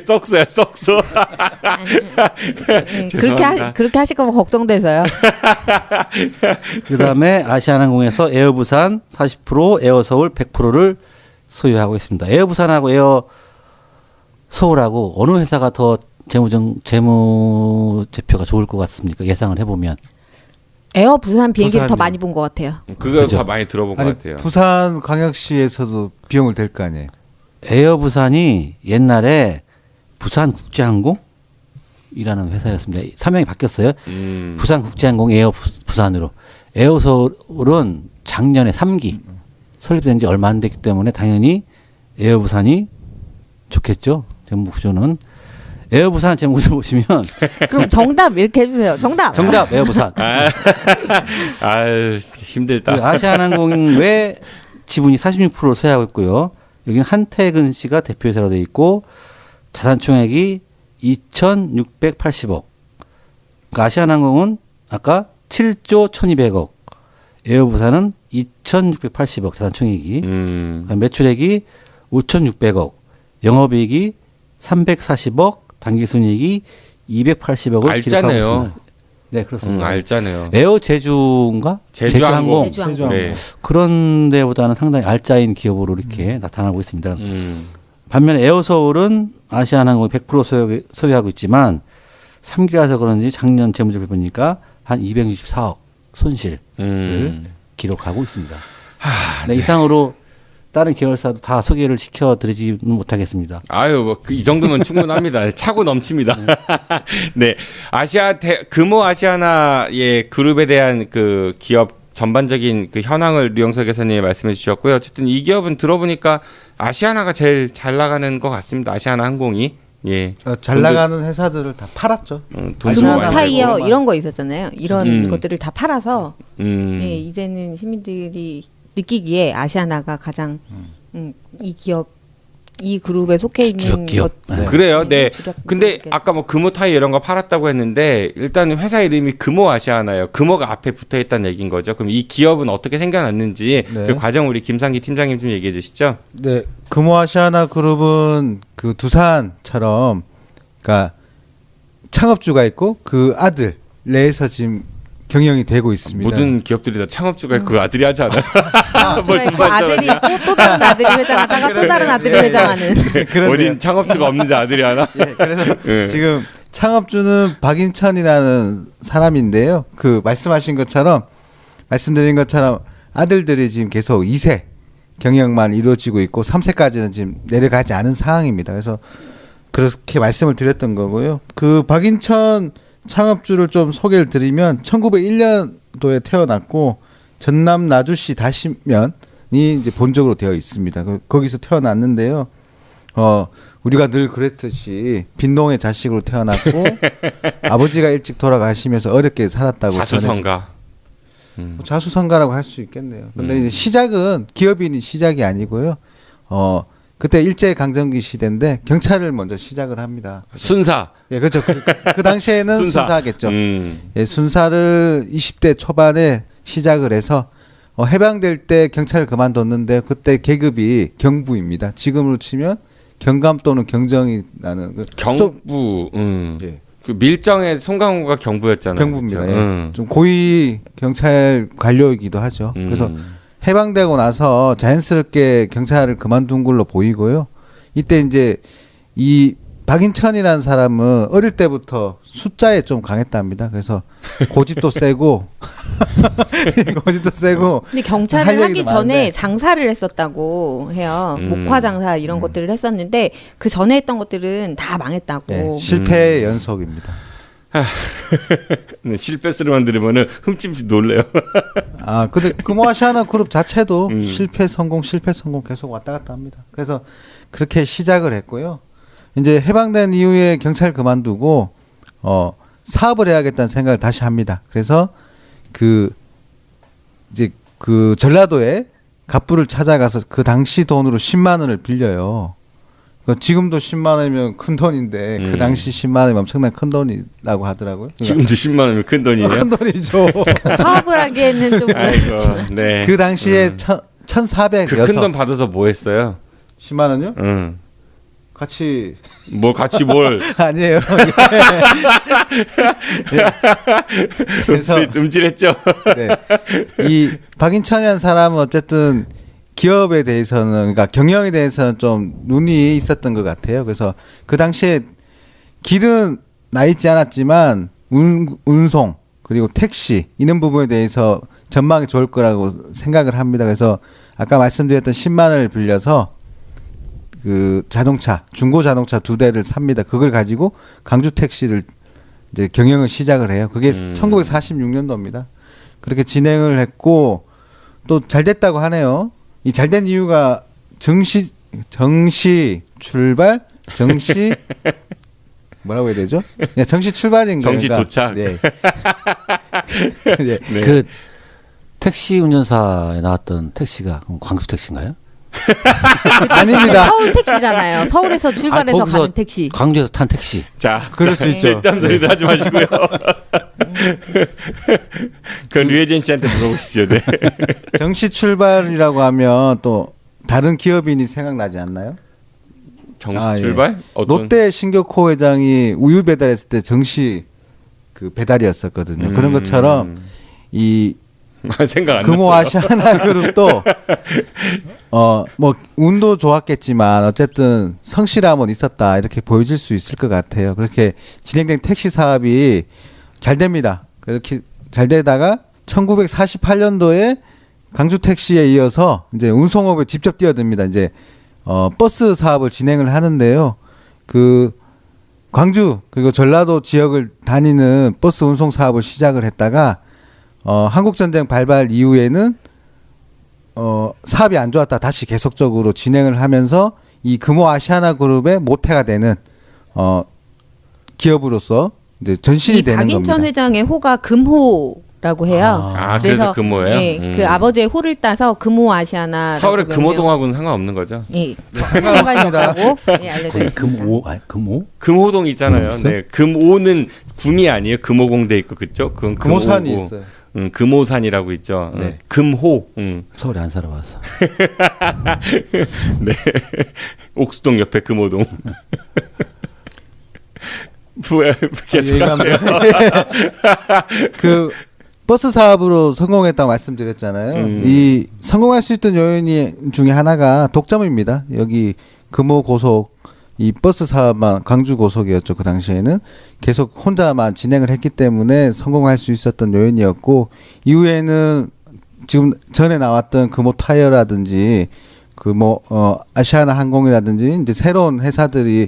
썩소야 썩소. 그렇게 하실 거면 걱정돼서요. 그다음에 아시아나항공에서 에어부산 40%, 에어서울 100%를 소유하고 있습니다. 에어부산하고 에어서울하고 어느 회사가 더 재무제표가 좋을 것 같습니까? 예상을 해보면. 에어 부산 비행기를 더 부산이요. 많이 본 것 같아요. 그거 그죠? 다 많이 들어본 것 같아요. 부산 광역시에서도 비용을 댈 거 아니에요. 에어부산이 옛날에 부산국제항공이라는 회사였습니다. 사명이 바뀌었어요. 부산국제항공 에어부산으로. 에어서울은 작년에 3기 설립된 지 얼마 안 됐기 때문에 당연히 에어부산이 좋겠죠. 재무구조는. 에어부산 재무구조 보시면 그럼 정답 이렇게 해주세요. 정답 에어부산. 힘들다. 그 아시아나항공 외 지분이 46% 소유하고 있고요. 여기는 한태근 씨가 대표이사로 되어 있고 자산 총액이 2,680억. 그러니까 아시아나항공은 아까 7조 1,200억. 에어부산은 2,680억 자산 총액이. 그러니까 매출액이 5,600억. 영업이익이 340억. 단기순이익이 280억을 알짜네요. 기록하고 있습니다. 네, 그렇습니다. 알짜네요. 에어 제주인가? 제주항공. 제주항공. 네. 그런 데보다는 상당히 알짜인 기업으로 이렇게 나타나고 있습니다. 반면에 에어서울은 아시아나항공이 100% 소유하고 있지만 3기라서 그런지 작년 재무제표 보니까 한 264억 손실을 기록하고 있습니다. 네, 이상으로 다른 계열사도 다 소개를 시켜드리지 못하겠습니다. 아유, 이 정도면 충분합니다. 차고 넘칩니다. 네. 금호 아시아나의 그룹에 대한 그 기업 전반적인 그 현황을 류영석 교수님이 말씀해 주셨고요. 어쨌든 이 기업은 들어보니까 아시아나가 제일 잘 나가는 것 같습니다. 아시아나 항공이. 예. 잘 나가는 회사들을 다 팔았죠. 금호 타이어 이런 거 있었잖아요. 이런 것들을 다 팔아서 예, 이제는 시민들이 느끼기에 아시아나가 가장 이 기업, 이 그룹에 속해 있는 기업. 것. 그래요. 네. 주력 근데 아까 뭐 금호 타이 이런 거 팔았다고 했는데 일단 회사 이름이 금호 아시아나예요. 금호가 앞에 붙어 있다는 얘기인 거죠. 그럼 이 기업은 어떻게 생겨났는지 그 과정 우리 김상기 팀장님 좀 얘기해 주시죠. 네. 금호 아시아나 그룹은 그 두산처럼 그러니까 창업주가 있고 그 아들 내에서 지금 경영이 되고 있습니다. 모든 기업들이 다 창업주가 있고 그 아들이 하지 않아요? 아들이 있고 또 다른 아들이 회장하다가 또 다른 아들이 회장하는. 어린 창업주가 없는데 아들이 하나? 그래서 지금 창업주는 박인천이라는 사람인데요. 그 말씀드린 것처럼 아들들이 지금 계속 2세 경영만 이루어지고 있고 3세까지는 지금 내려가지 않은 상황입니다. 그래서 그렇게 말씀을 드렸던 거고요. 그 박인천 창업주를 좀 소개를 드리면 1901년도에 태어났고 전남 나주시 다시면이 이제 본적으로 되어 있습니다. 거기서 태어났는데요. 우리가 늘 그랬듯이 빈농의 자식으로 태어났고 아버지가 일찍 돌아가시면서 어렵게 살았다고. 자수성가. 자수성가라고 할 수 있겠네요. 근데 이제 시작은 기업인이 시작이 아니고요. 그때 일제강점기 시대인데 경찰을 먼저 시작을 합니다. 순사. 예, 그렇죠. 그 당시에는 순사겠죠. 예, 순사를 20대 초반에 시작을 해서 해방될 때 경찰을 그만뒀는데 그때 계급이 경부입니다. 지금으로 치면 경감 또는 경정이 나는 경부. 예. 그 밀정의 송강호가 경부였잖아요. 경부입니다. 그렇죠? 예. 좀 고위 경찰 관료이기도 하죠. 그래서 해방되고 나서 자연스럽게 경찰을 그만둔 걸로 보이고요. 이때 이제 이 박인천이라는 사람은 어릴 때부터 숫자에 좀 강했답니다. 그래서 고집도 세고 고집도 세고. 근데 경찰을 하기 전에 장사를 했었다고 해요. 목화 장사 이런 것들을 했었는데 그 전에 했던 것들은 다 망했다고. 네, 실패의 연속입니다. 네, 실패스로만 들으면은 흠칫 놀래요. 아, 근데 금호아시아나 그룹 자체도 실패 성공 계속 왔다 갔다 합니다. 그래서 그렇게 시작을 했고요. 이제 해방된 이후에 경찰 그만두고 사업을 해야겠다는 생각을 다시 합니다. 그래서 이제 그 전라도에 갑부를 찾아가서 그 당시 돈으로 10만 원을 빌려요. 지금도 10만 원이면 큰 돈인데 그 당시 10만 원이면 엄청난 큰 돈이라고 하더라고요. 지금도 10만 원이면 큰 돈이에요? 큰 돈이죠. 사업을 하기에는 좀 그렇지만. 네. 그 당시에 1,400 그 큰 돈 받아서 뭐 했어요? 10만 원요? 응. 같이 뭘? 아니에요. 그래서 음질했죠. 네. 이 박인천이라는 사람은 어쨌든 기업에 대해서는, 그러니까 경영에 대해서는 좀 눈이 있었던 것 같아요. 그래서 그 당시에 길은 나 있지 않았지만 운송 그리고 택시 이런 부분에 대해서 전망이 좋을 거라고 생각을 합니다. 그래서 아까 말씀드렸던 10만 원을 빌려서 그 자동차, 중고 자동차 2대를 삽니다. 그걸 가지고 광주 택시를 이제 경영을 시작을 해요. 그게 1946년도입니다. 그렇게 진행을 했고 또 잘 됐다고 하네요. 이 잘 된 이유가 정시 출발, 뭐라고 해야 되죠? 네, 정시 출발인 거예요. 정시 도착. 네. 네. 그 택시 운전사에 나왔던 택시가 광주 택시인가요? 아닙니다. 서울 택시잖아요. 서울에서 출발해서 가는 택시. 광주에서 탄 택시. 자, 그럴 수 있죠. 쓸데없는 소리도 하지 마시고요. 그건 류혜진 씨한테 물어보십시오. 네. 정시 출발이라고 하면 또 다른 기업인이 생각나지 않나요? 정시 출발? 예. 롯데 신격호 회장이 우유 배달했을 때 정시 그 배달이었었거든요. 그런 것처럼 이 생각 안 금호 아시아나 그룹도 뭐 운도 좋았겠지만 어쨌든 성실함은 있었다 이렇게 보여질 수 있을 것 같아요. 그렇게 진행된 택시 사업이 잘 됩니다. 그렇게 잘 되다가 1948년도에 광주 택시에 이어서 이제 운송업에 직접 뛰어듭니다. 이제 버스 사업을 진행을 하는데요. 그 광주 그리고 전라도 지역을 다니는 버스 운송 사업을 시작을 했다가 한국전쟁 발발 이후에는 사업이 안 좋았다 다시 계속적으로 진행을 하면서 이 금호 아시아나 그룹의 모태가 되는 기업으로서 이제 전신이 되는 겁니다. 박인천 회장의 호가 금호라고 해요. 그래서 금호예요? 네, 그 아버지의 호를 따서 금호 아시아나. 서울의 금호동하고는 상관없는 거죠? 예, 상관없습니다. 네, 알려져 있습니다. 금호? 금호동 있잖아요. 네, 금호는 kum이 아니에요. 금호공대 있고 그쪽. 그건 금호산이 있어요. 금호산이라고 있죠. 네. 금호. 서울에 안 살아봤어. 네. 옥수동 옆에 금호동. 그 버스 사업으로 성공했다고 말씀드렸잖아요. 이 성공할 수 있던 요인 중에 하나가 독점입니다. 여기 금호 고속 이 버스 사업만 광주 고속이었죠. 그 당시에는 계속 혼자만 진행을 했기 때문에 성공할 수 있었던 요인이었고 이후에는 지금 전에 나왔던 금호 타이어라든지 그 아시아나 항공이라든지 이제 새로운 회사들이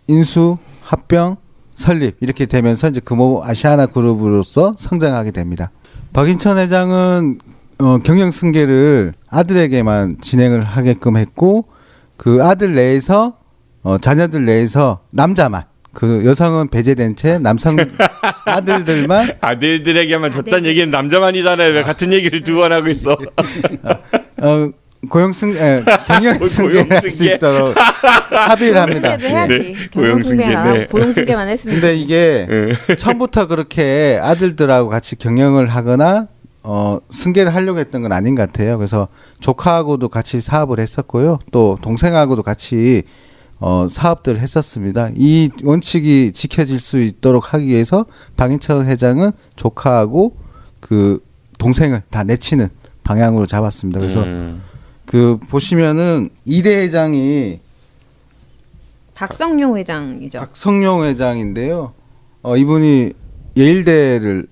인수 합병 설립 이렇게 되면서 이제 금호 아시아나 그룹으로서 성장하게 됩니다. 박인천 회장은 경영 승계를 아들에게만 진행을 하게끔 했고 그 아들 내에서 자녀들 내에서 남자만 그 여성은 배제된 채 남성 아들들만 아들들에게만 줬다는 얘기는 남자만이잖아요. 왜 같은 얘기를 두 번 하고 있어? 경영 승계할 수 있도록 합의를 합니다. 네, 고용 승계만 했습니다. 근데 이게 처음부터 그렇게 아들들하고 같이 경영을 하거나 승계를 하려고 했던 건 아닌 것 같아요. 그래서 조카하고도 같이 사업을 했었고요. 또 동생하고도 같이 사업들을 했었습니다. 이 원칙이 지켜질 수 있도록 하기 위해서 박인천 회장은 조카하고 그 동생을 다 내치는 방향으로 잡았습니다. 그래서 그 보시면은 이대 회장이 박성용 회장이죠. 박성용 회장인데요. 이분이 예일대를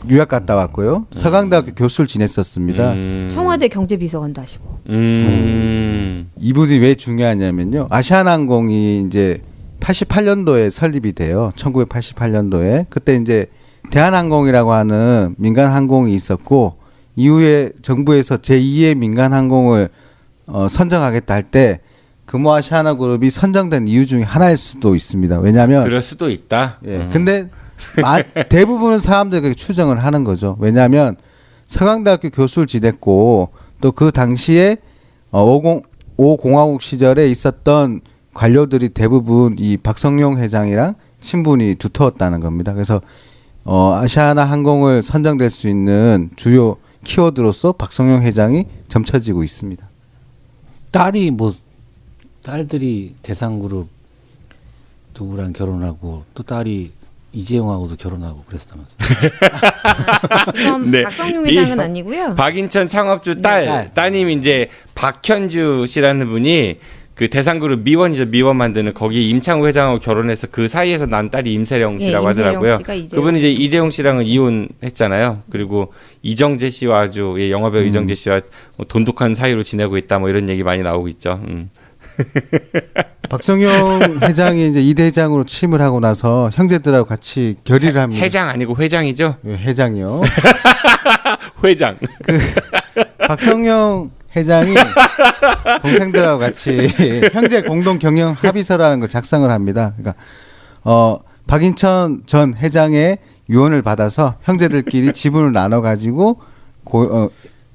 유학 갔다 왔고요. 서강대학교 교수를 지냈었습니다. 청와대 경제비서관도 하시고. 이분이 왜 중요하냐면요. 아시아나항공이 이제 88년도에 설립이 돼요. 1988년도에. 그때 이제 대한항공이라고 하는 민간 항공이 있었고 이후에 정부에서 제2의 민간 항공을 선정하겠다 할 때 금호아시아나그룹이 선정된 이유 중에 하나일 수도 있습니다. 왜냐하면 그럴 수도 있다. 예. 근데 대부분은 사람들이 그렇게 추정을 하는 거죠. 왜냐하면 서강대학교 교수를 지냈고 또 그 당시에 5공화국 시절에 있었던 관료들이 대부분 이 박성용 회장이랑 친분이 두터웠다는 겁니다. 그래서 아시아나 항공을 선정될 수 있는 주요 키워드로서 박성용 회장이 점쳐지고 있습니다. 딸들이 대상그룹 누구랑 결혼하고 또 딸이 이재용하고도 결혼하고 그랬다면서. 그럼 네. 박성용 회장은 아니고요. 박인천 창업주 따님이 이제 박현주 씨라는 분이 그 대상그룹 미원이죠. 미원 만드는 거기 임창우 회장하고 결혼해서 그 사이에서 난 딸이 임세령 씨라고 하더라고요. 그분이 이제 이재용 씨랑은 이혼했잖아요. 그리고 이정재 씨와 아주 영화배우 이정재 씨와 돈독한 사이로 지내고 있다 뭐 이런 얘기 많이 나오고 있죠. 박성용 회장이 이제 이 대장으로 취임을 하고 나서 형제들하고 같이 결의를 합니다. 회장 아니고 회장이죠? 회장이요. 회장. 박성용 회장이 동생들하고 같이 형제 공동 경영 합의서라는 걸 작성을 합니다. 그러니까 박인천 전 회장의 유언을 받아서 형제들끼리 지분을 나눠 가지고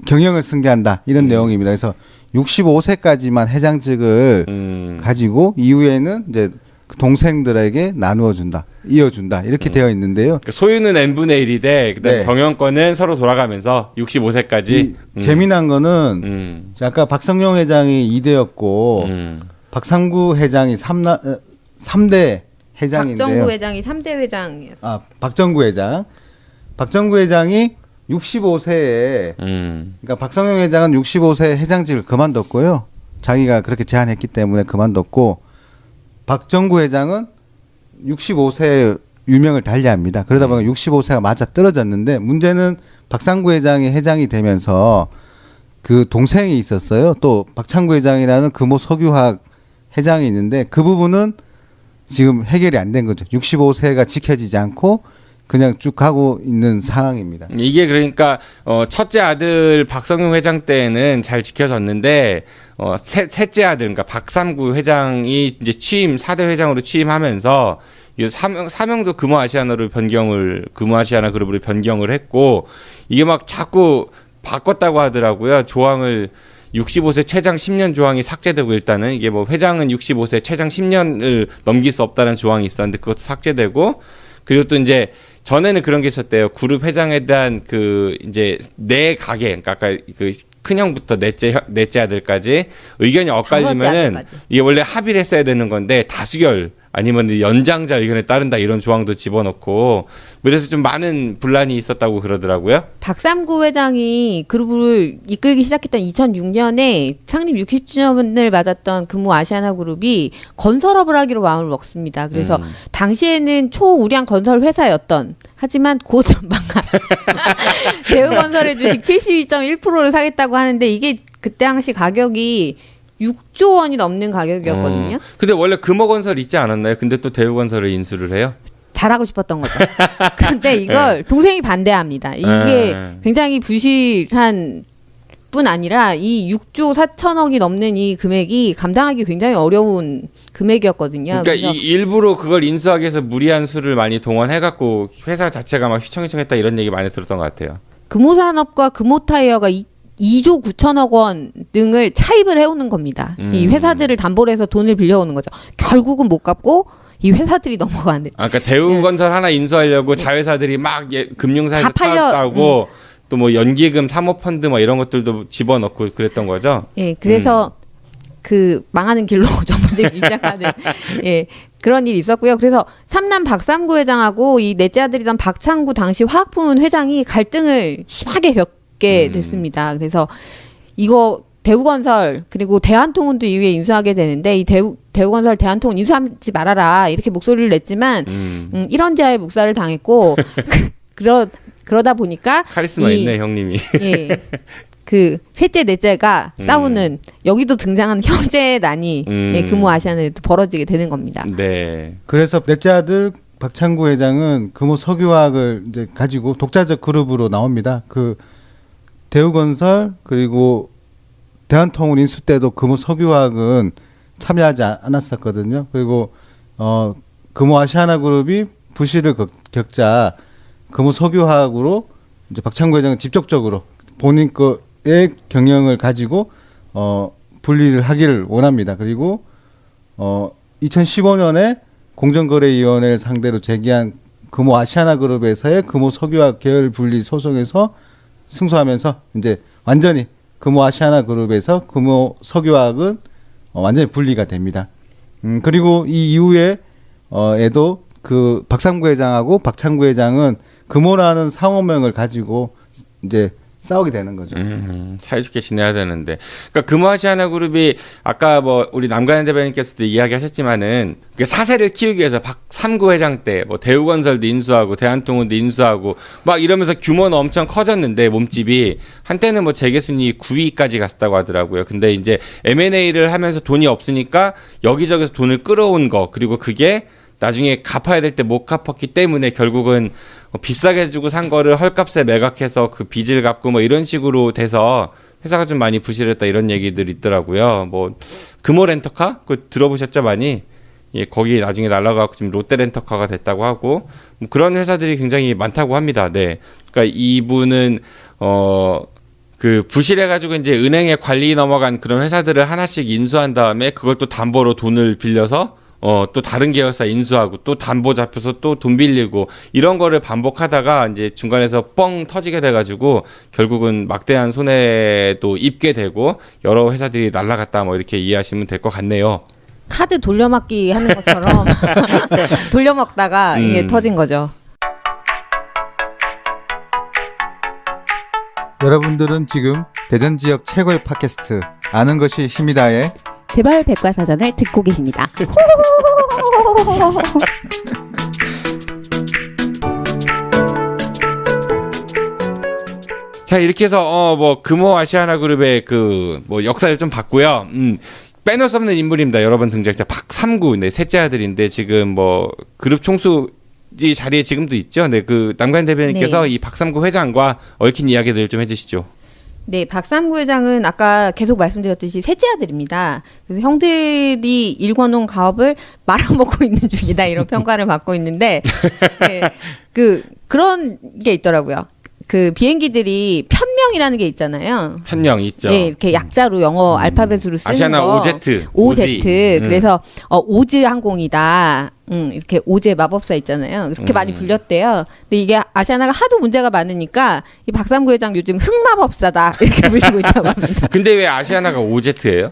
경영을 승계한다 이런 내용입니다. 그래서 65세까지만 회장직을 가지고 이후에는 이제 동생들에게 나누어준다, 이어준다 이렇게 되어 있는데요. 소유는 n분의 1이되 그다음 경영권은 서로 돌아가면서 65세까지. 재미난 거는 아까 박성용 회장이 2대였고 박상구 회장이 3대 회장인데요. 박정구 회장이 3대 회장이에요. 박정구 회장. 박정구 회장이 65세에 그러니까 박성용 회장은 65세에 회장직을 그만뒀고요. 자기가 그렇게 제안했기 때문에 그만뒀고 박정구 회장은 65세에 유명을 달리합니다. 그러다 보니까 65세가 맞아 떨어졌는데 문제는 박상구 회장이 회장이 되면서 그 동생이 있었어요. 또 박창구 회장이라는 금호 석유화학 회장이 있는데 그 부분은 지금 해결이 안 된 거죠. 65세가 지켜지지 않고 그냥 쭉 가고 있는 상황입니다. 이게 그러니까 첫째 아들 박성용 회장 때는 잘 지켜졌는데 셋째 아들 그러니까 박삼구 회장이 이제 4대 회장으로 취임하면서 사명도 금호아시아나로 금호아시아나 그룹으로 변경을 했고 이게 막 자꾸 바꿨다고 하더라고요. 조항을 65세 최장 10년 조항이 삭제되고 일단은 이게 뭐 회장은 65세 최장 10년을 넘길 수 없다는 조항이 있었는데 그것도 삭제되고 그리고 또 이제 전에는 그런 게 있었대요. 그룹 회장에 대한 그 이제 내 가게, 그러니까 아까 그 큰형부터 넷째 아들까지 의견이 엇갈리면은 이게 원래 합의를 했어야 되는 건데 다수결 아니면 연장자 의견에 따른다 이런 조항도 집어넣고 그래서 좀 많은 분란이 있었다고 그러더라고요. 박삼구 회장이 그룹을 이끌기 시작했던 2006년에 창립 60주년을 맞았던 금호아시아나그룹이 건설업을 하기로 마음을 먹습니다. 그래서 당시에는 초우량 건설 회사였던 하지만 고전망한 대우건설의 주식 72.1%를 사겠다고 하는데 이게 그때 당시 가격이 6조 원이 넘는 가격이었거든요. 근데 원래 금호건설 있지 않았나요? 근데 또 대우건설을 인수를 해요? 잘하고 싶었던 거죠. 그런데 이걸 동생이 반대합니다. 이게 굉장히 부실한 뿐 아니라 이 6조 4천억이 넘는 이 금액이 감당하기 굉장히 어려운 금액이었거든요. 그러니까 일부러 그걸 인수하기 위해서 무리한 수를 많이 동원해갖고 회사 자체가 막 휘청휘청했다 이런 얘기 많이 들었던 것 같아요. 금호산업과 금호타이어가 2조 9천억 원 등을 차입을 해오는 겁니다. 이 회사들을 담보로 해서 돈을 빌려오는 거죠. 결국은 못 갚고 이 회사들이 넘어가는. 그러니까 대우건설 하나 인수하려고 자회사들이 막 금융사에서 사왔다고 또 뭐 연기금, 사모펀드 뭐 이런 것들도 집어넣고 그랬던 거죠. 예, 그래서 그 망하는 길로 접어들기 시작하는 그런 일이 있었고요. 그래서 삼남 박삼구 회장하고 이 넷째 아들이던 박창구 당시 화학부문 회장이 갈등을 심하게 겪게 됐습니다. 그래서 이거 대우건설 그리고 대한통운도 이후에 인수하게 되는데 이 대우건설 대한통운 인수하지 말아라 이렇게 목소리를 냈지만 이런 자의 묵살을 당했고 그러다 보니까 카리스마 있네 형님이. 예. 그 셋째 넷째가 싸우는 여기도 등장하는 형제난이 예, 금호 아시아나에도 벌어지게 되는 겁니다. 네. 그래서 넷째 아들 박창구 회장은 금호 석유화학을 이제 가지고 독자적 그룹으로 나옵니다. 그 대우건설 그리고 대한통운 인수 때도 금호 석유화학은 참여하지 않았었거든요. 그리고 금호 아시아나그룹이 부실을 겪자 금호 석유화학으로 이제 박창구 회장은 직접적으로 본인 거의 경영을 가지고 분리를 하기를 원합니다. 그리고 2015년에 공정거래위원회를 상대로 제기한 금호 아시아나그룹에서의 금호 석유화학 계열 분리 소송에서 승소하면서 이제 완전히 금호 아시아나그룹에서 금호 석유화학은 완전히 분리가 됩니다. 그리고 이 이후에 에도 그 박상구 회장하고 박창구 회장은 금호라는 상호명을 가지고 이제 싸우게 되는 거죠. 사이좋게 지내야 되는데. 그러니까 금호아시아나그룹이 아까 뭐 우리 남가연 대변인께서도 이야기하셨지만은 그 사세를 키우기 위해서 박삼구 회장 때 뭐 대우건설도 인수하고 대한통운도 인수하고 막 이러면서 규모는 엄청 커졌는데 몸집이 한때는 뭐 재계순위 9위까지 갔었다고 하더라고요. 근데 이제 M&A를 하면서 돈이 없으니까 여기저기서 돈을 끌어온 거 그리고 그게 나중에 갚아야 될 때 못 갚았기 때문에 결국은 비싸게 주고 산 거를 헐값에 매각해서 그 빚을 갚고 뭐 이런 식으로 돼서 회사가 좀 많이 부실했다 이런 얘기들이 있더라고요. 뭐 금호 렌터카 그거 들어보셨죠 많이? 예, 거기 나중에 날라가고 지금 롯데 렌터카가 됐다고 하고 뭐 그런 회사들이 굉장히 많다고 합니다. 네, 그러니까 이분은 그 부실해가지고 이제 은행에 관리 넘어간 그런 회사들을 하나씩 인수한 다음에 그걸 또 담보로 돈을 빌려서 또 다른 계열사 인수하고 또 담보 잡혀서 또 돈 빌리고 이런 거를 반복하다가 이제 중간에서 뻥 터지게 돼가지고 결국은 막대한 손해도 입게 되고 여러 회사들이 날라갔다 뭐 이렇게 이해하시면 될 것 같네요. 카드 돌려막기 하는 것처럼 돌려먹다가 이게 터진 거죠. 여러분들은 지금 대전 지역 최고의 팟캐스트 아는 것이 힘이다의 재벌 백과사전을 듣고 계십니다. 자 이렇게 해서 뭐 금호 아시아나그룹의 그 뭐 역사를 좀 봤고요. 빼놓을 수 없는 인물입니다. 여러분 등장자 박삼구 네 셋째 아들인데 지금 뭐 그룹 총수 이 자리에 지금도 있죠. 네 그 남가연 대변인께서 이 박삼구 회장과 얽힌 이야기들을 좀 해주시죠. 네, 박삼구 회장은 아까 계속 말씀드렸듯이 셋째 아들입니다. 그래서 형들이 일궈놓은 가업을 말아먹고 있는 중이다 이런 평가를 받고 있는데 네, 그런 게 있더라고요. 그 비행기들이 편명이라는 게 있잖아요. 편명 있죠. 네, 이렇게 약자로 영어 알파벳으로 쓰는 아시아나 거. OZ. 그래서 오즈 항공이다. 이렇게 오즈의 마법사 있잖아요. 그렇게 많이 불렸대요. 근데 이게 아시아나가 하도 문제가 많으니까 이 박삼구 회장 요즘 흑마법사다 이렇게 불리고 있다고 합니다. 근데 왜 아시아나가 OZ예요?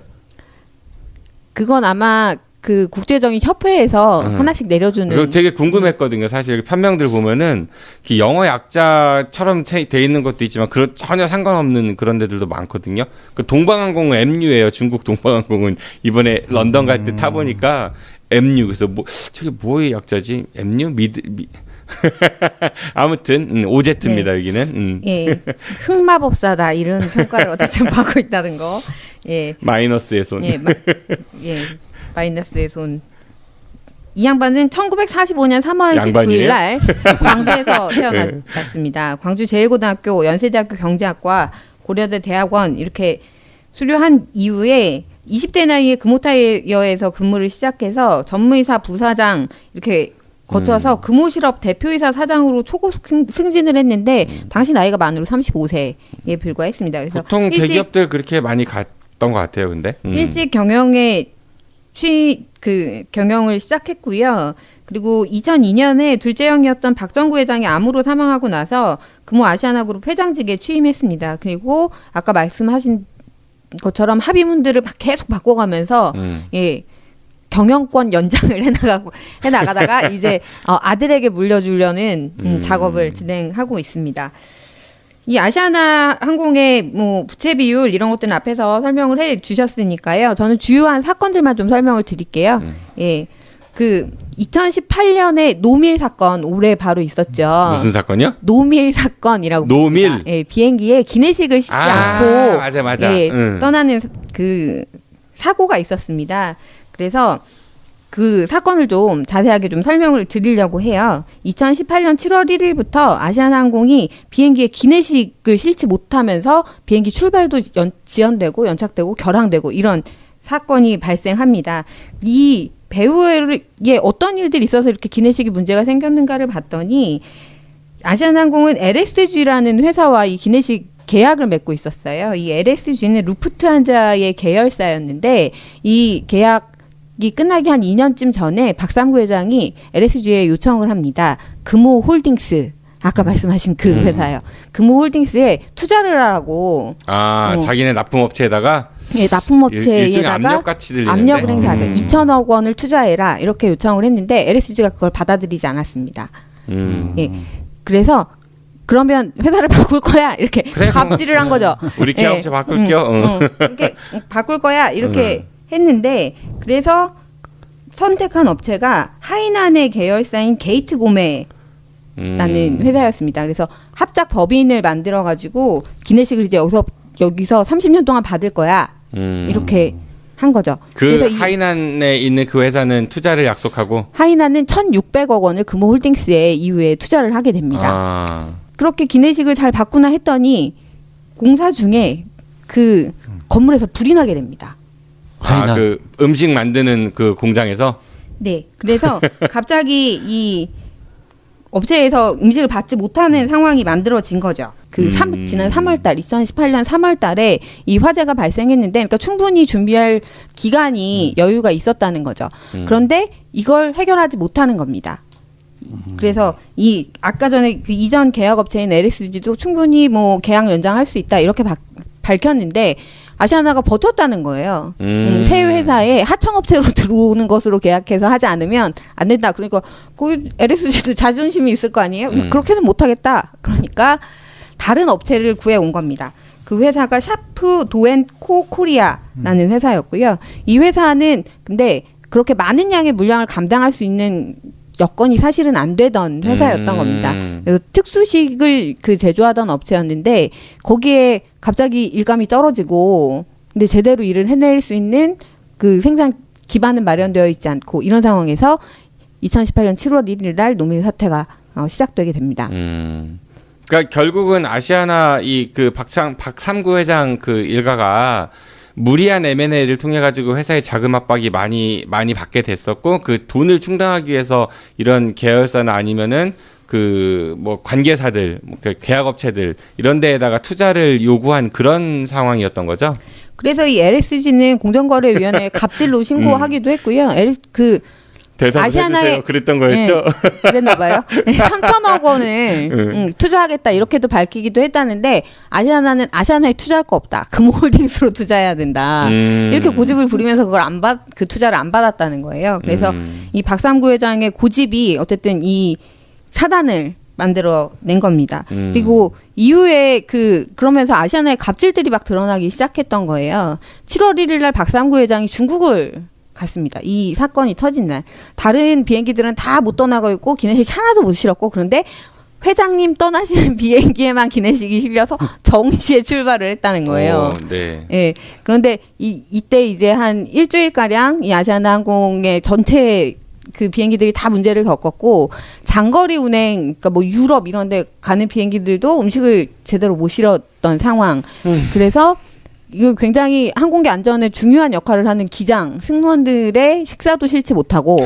그건 아마 그 국제적인 협회에서 하나씩 내려주는. 그거 되게 궁금했거든요. 사실 편명들 보면은 영어 약자처럼 돼 있는 것도 있지만 전혀 상관없는 그런 데들도 많거든요. 그 동방항공은 MU예요. 중국 동방항공은 이번에 런던 갈 때 타보니까 MU 그래서 뭐 저게 뭐의 약자지? MU 아무튼 OZ입니다. 네. 여기는. 예, 흑마법사다 이런 평가를 어쨌든 받고 있다는 거. 예. 마이너스의 손. 예, 마이너스의 손. 이 양반은 1945년 3월 19일 날 광주에서 태어났습니다. 광주 제1고등학교, 연세대학교 경제학과, 고려대 대학원 이렇게 수료한 이후에 20대 나이에 금호타이어에서 근무를 시작해서 전무이사 부사장 이렇게 거쳐서 금호실업 대표이사 사장으로 초고 승진을 했는데 당시 나이가 만으로 35세에 불과했습니다. 그래서 보통 대기업들 그렇게 많이 갔던 것 같아요. 근데 일찍 경영에 경영을 시작했고요. 그리고 2002년에 둘째 형이었던 박정구 회장이 암으로 사망하고 나서 금호 아시아나그룹 회장직에 취임했습니다. 그리고 아까 말씀하신 것처럼 합의문들을 계속 바꿔가면서 예. 경영권 연장을 해나가다가 이제 아들에게 물려주려는 작업을 진행하고 있습니다. 이 아시아나 항공의 뭐 부채 비율 이런 것들은 앞에서 설명을 해 주셨으니까요. 저는 주요한 사건들만 좀 설명을 드릴게요. 예. 그 2018년에 노밀 사건 올해 바로 있었죠. 무슨 사건이요? 노밀 사건이라고. 노밀. 봅니다. 예, 비행기에 기내식을 싣지 않고 맞아. 예, 떠나는 그 사고가 있었습니다. 그래서 그 사건을 좀 자세하게 좀 설명을 드리려고 해요. 2018년 7월 1일부터 아시아나항공이 비행기에 기내식을 싣지 못하면서 비행기 출발도 지연되고 연착되고 결항되고 이런 사건이 발생합니다. 이 배후에 어떤 일들이 있어서 이렇게 기내식이 문제가 생겼는가를 봤더니 아시아나항공은 LSG라는 회사와 이 기내식 계약을 맺고 있었어요. 이 LSG는 루프트한자의 계열사였는데 이 계약이 끝나기 한 2년쯤 전에 박삼구 회장이 LSG에 요청을 합니다. 금호홀딩스 아까 말씀하신 그 회사요. 금호홀딩스에 투자를 하라고. 자기네 납품업체에다가 예, 납품업체에다가 압력같이 들리는데. 압력을 행사하죠. 2천억 원을 투자해라 이렇게 요청을 했는데 LSG가 그걸 받아들이지 않았습니다. 예, 그래서 그러면 회사를 바꿀 거야 이렇게 갑질을 한 거죠. 우리 계약업체 바꿀게요. 이렇게 바꿀 거야 이렇게 했는데 그래서 선택한 업체가 하이난의 계열사인 게이트고메 라는 회사였습니다. 그래서 합작 법인을 만들어 가지고 기내식을 이제 여기서 30년 동안 받을 거야. 이렇게 한 거죠. 그 하이난에 있는 그 회사는 투자를 약속하고 하이난은 1,600억 원을 금호홀딩스에 이후에 투자를 하게 됩니다. 그렇게 기내식을 잘 바꾸나 했더니 공사 중에 그 건물에서 불이 나게 됩니다. 그 음식 만드는 그 공장에서? 네. 그래서 갑자기 이 업체에서 음식을 받지 못하는 상황이 만들어진 거죠. 지난 3월달, 2018년 3월달에 이 화재가 발생했는데, 그러니까 충분히 준비할 기간이 여유가 있었다는 거죠. 그런데 이걸 해결하지 못하는 겁니다. 그래서 이 아까 전에 그 이전 계약 업체인 LSG도 충분히 뭐 계약 연장할 수 있다 이렇게 밝혔는데 아시아나가 버텼다는 거예요. 새 회사에 하청업체로 들어오는 것으로 계약해서 하지 않으면 안 된다. 그러니까 거기 LSG도 자존심이 있을 거 아니에요. 그렇게는 못하겠다. 그러니까 다른 업체를 구해온 겁니다. 그 회사가 샤프 도앤코 코리아라는 회사였고요. 이 회사는 근데 그렇게 많은 양의 물량을 감당할 수 있는 여건이 사실은 안 되던 회사였던 겁니다. 그래서 특수식을 제조하던 업체였는데 거기에 갑자기 일감이 떨어지고 근데 제대로 일을 해낼 수 있는 그 생산 기반은 마련되어 있지 않고 이런 상황에서 2018년 7월 1일 날 노밀 사태가 시작되게 됩니다. 그러니까 결국은 아시아나 그 박삼구 회장 그 일가가 무리한 M&A를 통해 가지고 회사의 자금 압박이 많이 받게 됐었고 그 돈을 충당하기 위해서 이런 계열사나 아니면은 그 뭐 관계사들, 계약업체들 이런 데에다가 투자를 요구한 그런 상황이었던 거죠. 그래서 이 LSG는 공정거래위원회에 갑질로 신고하기도 했고요. 대답을 해주세요. 그랬던 거였죠? 네, 그랬나 봐요. 3천억 원을 투자하겠다 이렇게도 밝히기도 했다는데 아시아나에 투자할 거 없다. 금호홀딩스로 투자해야 된다. 이렇게 고집을 부리면서 그 투자를 안 받았다는 거예요. 그래서 이 박삼구 회장의 고집이 어쨌든 이 사단을 만들어낸 겁니다. 그리고 이후에 그러면서 아시아나의 갑질들이 막 드러나기 시작했던 거예요. 7월 1일 날 박삼구 회장이 중국을 갔습니다. 이 사건이 터진 날. 다른 비행기들은 다 못 떠나고 있고 기내식 하나도 못 실었고 그런데 회장님 떠나시는 비행기에만 기내식이 실려서 정시에 출발을 했다는 거예요. 네. 예. 그런데 이때 이제 한 일주일가량 이 아시아나 항공의 전체 그 비행기들이 다 문제를 겪었고 장거리 운행, 그러니까 뭐 유럽 이런 데 가는 비행기들도 음식을 제대로 못 실었던 상황. 그래서 이거 굉장히 항공기 안전에 중요한 역할을 하는 기장, 승무원들의 식사도 싫지 못하고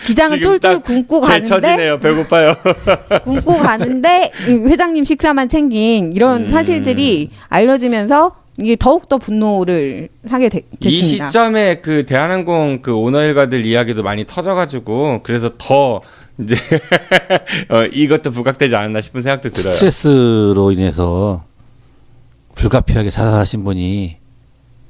기장을 쫄쫄 굶고 가는데 처지네요. 배고파요. 굶고 가는데 회장님 식사만 챙긴 이런 사실들이 알려지면서 이게 더욱더 분노를 하게 됐습니다. 이 시점에 그 대한항공 그 오너 일가들 이야기도 많이 터져가지고 그래서 더 이제 이것도 부각되지 않았나 싶은 생각도 들어요. 스트레스로 인해서 불가피하게 자살하신 분이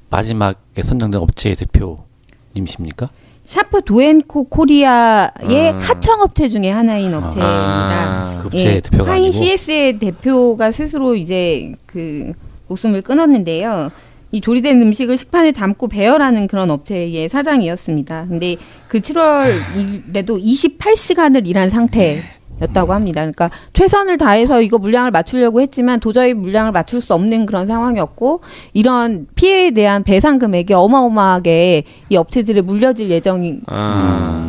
마지막에 선정된 업체의 대표님이십니까? 샤프 도앤코 코리아의 하청업체 중에 하나인 업체입니다. 업체 대표가 하인 아니고. CS의 대표가 스스로 이제 그 목숨을 끊었는데요. 이 조리된 음식을 식판에 담고 배열하는 그런 업체의 사장이었습니다. 근데 그 7월에도 28시간을 일한 상태였다고 합니다. 그러니까 최선을 다해서 이거 물량을 맞추려고 했지만 도저히 물량을 맞출 수 없는 그런 상황이었고 이런 피해에 대한 배상 금액이 어마어마하게 이 업체들에 물려질 예정이었기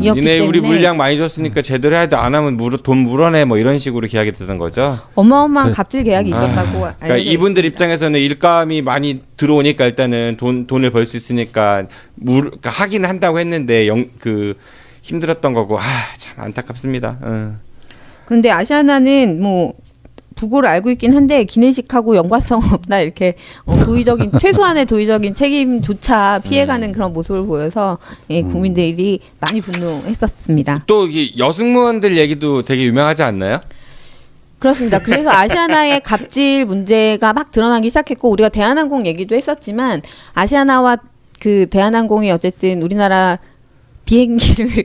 니네 때문에 우리 물량 많이 줬으니까 제대로 해야 돼. 안 하면 돈 물어내 뭐 이런 식으로 계약이 되던 거죠. 어마어마한 갑질 계약이 있었다고 그러니까 알려져 이분들 입장에서는 일감이 많이 들어오니까 일단은 돈을 벌 수 있으니까 그러니까 하긴 한다고 했는데 힘들었던 거고 참 안타깝습니다. 그런데 아시아나는 뭐 부고를 알고 있긴 한데 기내식하고 연관성 없다 이렇게 도의적인 최소한의 도의적인 책임조차 피해가는 그런 모습을 보여서 국민들이 많이 분노했었습니다. 또 이 여승무원들 얘기도 되게 유명하지 않나요? 그렇습니다. 그래서 아시아나의 갑질 문제가 막 드러나기 시작했고 우리가 대한항공 얘기도 했었지만 아시아나와 그 대한항공이 어쨌든 우리나라 비행기를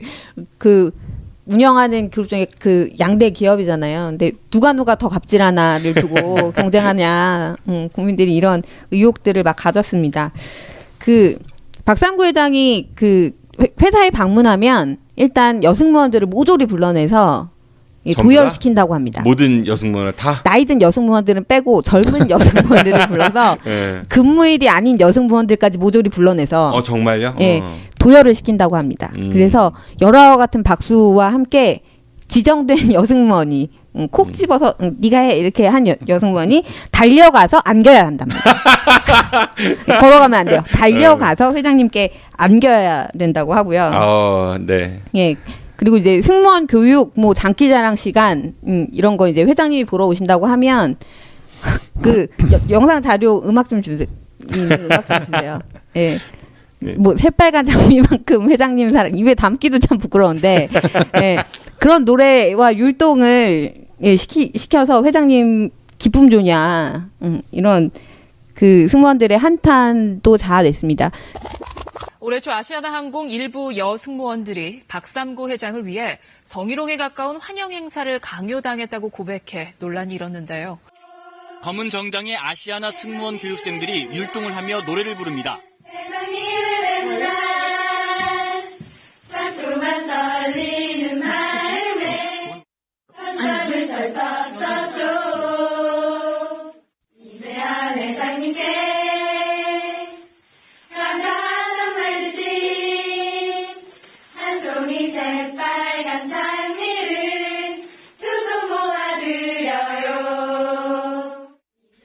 운영하는 그룹 중에 그 양대 기업이잖아요. 근데 누가 더 갑질하나를 두고 경쟁하냐, 국민들이 이런 의혹들을 막 가졌습니다. 그 박삼구 회장이 그 회사에 방문하면 일단 여승무원들을 모조리 불러내서 도열시킨다고 합니다. 모든 여승무원을 다? 나이든 여승무원들은 빼고 젊은 여승무원들을 불러서 근무일이 아닌 여승무원들까지 모조리 불러내서 정말요? 도열을 시킨다고 합니다. 그래서 열화와 같은 박수와 함께 지정된 여승무원이 콕 집어서 네가 해 이렇게 한 여승무원이 달려가서 안겨야 한답니다. 걸어가면 안 돼요. 달려가서 회장님께 안겨야 된다고 하고요. 네. 예. 그리고 이제 승무원 교육, 뭐 장기자랑 시간 이런 거 이제 회장님이 보러 오신다고 하면 그 영상 자료 음악 좀 주세요. 예. 뭐 새빨간 장미만큼 회장님 사랑 입에 담기도 참 부끄러운데 예. 그런 노래와 율동을 시켜서 회장님 기쁨 조냐 이런 그 승무원들의 한탄도 자아냈습니다. 올해 초 아시아나항공 일부 여승무원들이 박삼구 회장을 위해 성희롱에 가까운 환영 행사를 강요당했다고 고백해 논란이 일었는데요. 검은 정장의 아시아나 승무원 교육생들이 율동을 하며 노래를 부릅니다.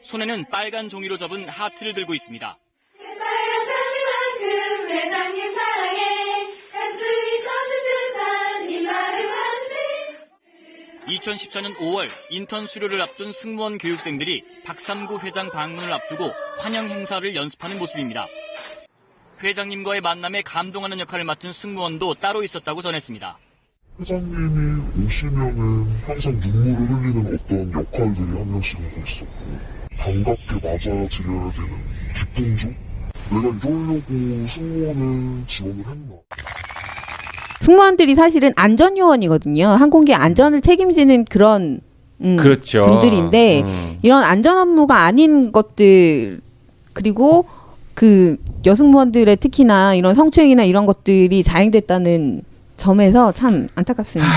손에는 빨간 종이로 접은 하트를 들고 있습니다. 2014년 5월 인턴 수료를 앞둔 승무원 교육생들이 박삼구 회장 방문을 앞두고 환영 행사를 연습하는 모습입니다. 회장님과의 만남에 감동하는 역할을 맡은 승무원도 따로 있었다고 전했습니다. 회장님이 오시면은 항상 눈물을 흘리는 어떤 역할들이 한 명씩은 있었고 반갑게 맞아드려야 되는 기쁨조? 내가 이러려고 승무원을 지원을 했나? 승무원들이 사실은 안전요원이거든요. 항공기 안전을 책임지는 그런 그렇죠. 분들인데 이런 안전 업무가 아닌 것들 그리고 그 여승무원들의 특히나 이런 성추행이나 이런 것들이 자행됐다는 점에서 참 안타깝습니다.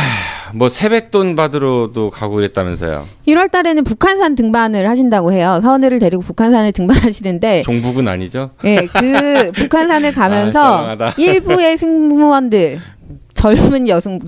뭐 세뱃돈 받으러도 가고 그랬다면서요. 1월 달에는 북한산 등반을 하신다고 해요. 서원을 데리고 북한산을 등반하시는데 종북은 아니죠? 네, 그 북한산을 가면서 일부의 승무원들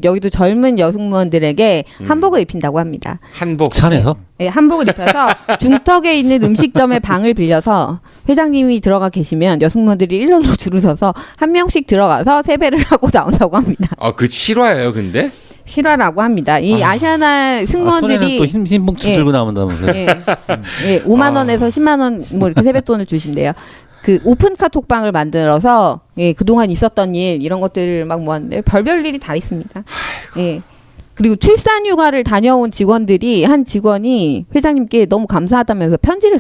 여기도 젊은 여승무원들에게 한복을 입힌다고 합니다. 한복? 산에서? 네, 한복을 입혀서 중턱에 있는 음식점의 방을 빌려서 회장님이 들어가 계시면 여승무원들이 일렬로 줄을 서서 한 명씩 들어가서 세배를 하고 나온다고 합니다. 그 실화예요, 근데? 실화라고 합니다. 이 아시아나 승무원들이 손에는 또 흰 봉투 들고 나온다면서요? 5만 원에서 10만 원 뭐 이렇게 세뱃돈을 주신대요. 그 오픈 카톡방을 만들어서 그동안 있었던 일 이런 것들을 막 모았는데 별별 일이 다 있습니다. 그리고 출산 휴가를 다녀온 직원들이 한 직원이 회장님께 너무 감사하다면서 편지를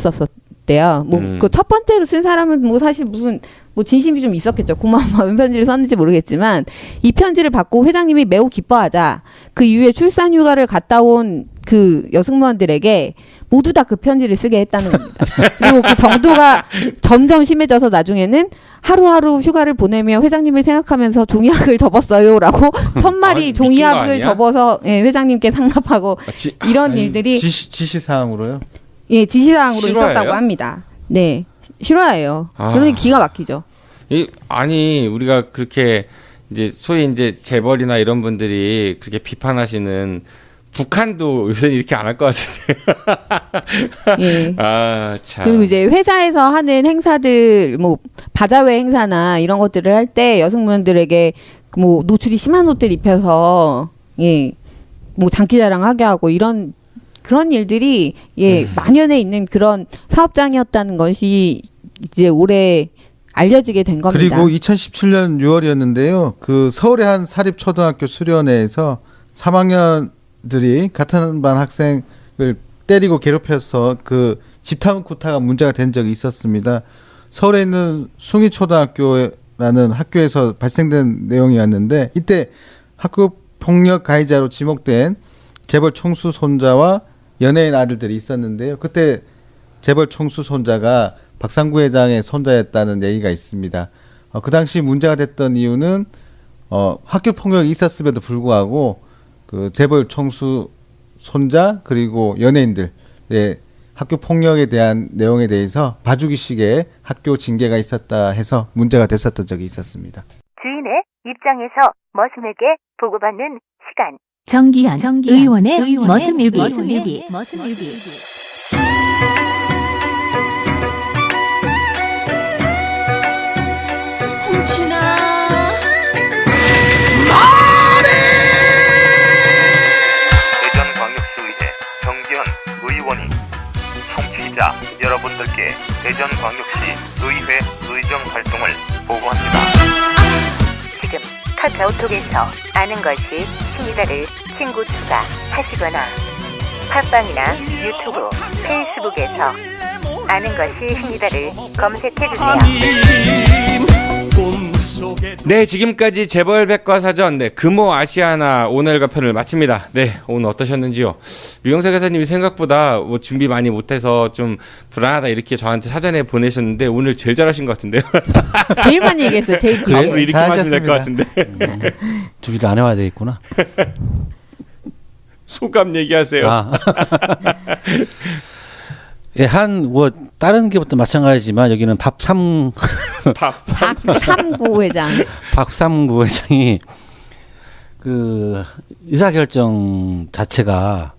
있대요. 뭐 그 첫 번째로 쓴 사람은 뭐 사실 무슨 뭐 진심이 좀 있었겠죠. 고마운 마음 편지를 썼는지 모르겠지만 이 편지를 받고 회장님이 매우 기뻐하자 그 이후에 출산휴가를 갔다 온 그 여승무원들에게 모두 다 그 편지를 쓰게 했다는 겁니다. 그리고 그 정도가 점점 심해져서 나중에는 하루하루 휴가를 보내며 회장님을 생각하면서 종이학을 접었어요라고 1000마리 종이학을 접어서 예, 회장님께 상납하고 이런 일들이 지시사항으로요? 예, 지시사항으로 있었다고 합니다. 네, 실화예요. 그러니 기가 막히죠. 아니 우리가 그렇게 이제 소위 이제 재벌이나 이런 분들이 그렇게 비판하시는 북한도 요새 이렇게 안 할 것 같은데. 예. 아, 참. 그리고 이제 회사에서 하는 행사들, 뭐 바자회 행사나 이런 것들을 할 때 여성분들에게 뭐 노출이 심한 옷들 입혀서 예, 뭐 장기자랑하게 하고 이런 그런 일들이 예 만연해 있는 그런 사업장이었다는 것이 이제 올해 알려지게 된 겁니다. 그리고 2017년 6월이었는데요. 그 서울의 한 사립초등학교 수련회에서 3학년들이 같은 반 학생을 때리고 괴롭혀서 그 집탐 구타가 문제가 된 적이 있었습니다. 서울에 있는 숭이초등학교라는 학교에서 발생된 내용이었는데 이때 학교 폭력 가해자로 지목된 재벌 총수 손자와 연예인 아들들이 있었는데요. 그때 재벌 총수 손자가 박상구 회장의 손자였다는 얘기가 있습니다. 그 당시 문제가 됐던 이유는 학교 폭력이 있었음에도 불구하고 그 재벌 총수 손자 그리고 연예인들의 학교 폭력에 대한 내용에 대해서 봐주기식의 학교 징계가 있었다 해서 문제가 됐었던 적이 있었습니다. 주인의 입장에서 머슴에게 보고받는 시간. 정기한 의원의 머슴일기. 홍춘아 대전광역시의회 정기현 의원이 청취자 여러분들께 대전광역시 의회 의정 활동을 보고합니다. 지금 카카오톡에서 아는 것이 힘이다를 친구 추가하시거나 팟빵이나 유튜브, 페이스북에서 아는 것이 힘이다를 검색해주세요. 네, 지금까지 재벌 백과사전 금호 아시아나 오늘과 편을 마칩니다. 네, 오늘 어떠셨는지요? 류영석 회사님이 생각보다 뭐 준비 많이 못해서 좀 불안하다 이렇게 저한테 사전에 보내셨는데 오늘 제일 잘하신 것 같은데요. 제일 많이 얘기했어요. 제일 길게. 앞으로 이렇게 하시면 될 것 같은데. 준비를 안 해와야 되겠구나. 소감 얘기하세요. 예, 뭐 다른 게부터 마찬가지지만 여기는 박삼구 회장. 박삼구 회장이 그 의사결정 자체가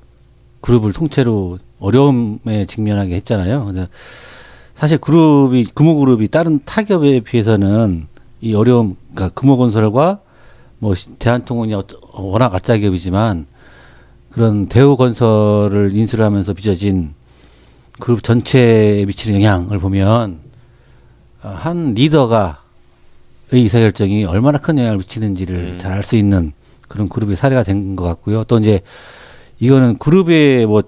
그룹을 통째로 어려움에 직면하게 했잖아요. 근데 사실 금호그룹이 다른 타기업에 비해서는 이 어려움, 그러니까 금호건설과 뭐 대한통운이 워낙 알짜 기업이지만 그런 대우건설을 인수를 하면서 빚어진 그룹 전체에 미치는 영향을 보면 한 리더가 의사결정이 얼마나 큰 영향을 미치는지를 잘 알 수 있는 그런 그룹의 사례가 된 것 같고요. 또 이제 이거는 그룹의 뭐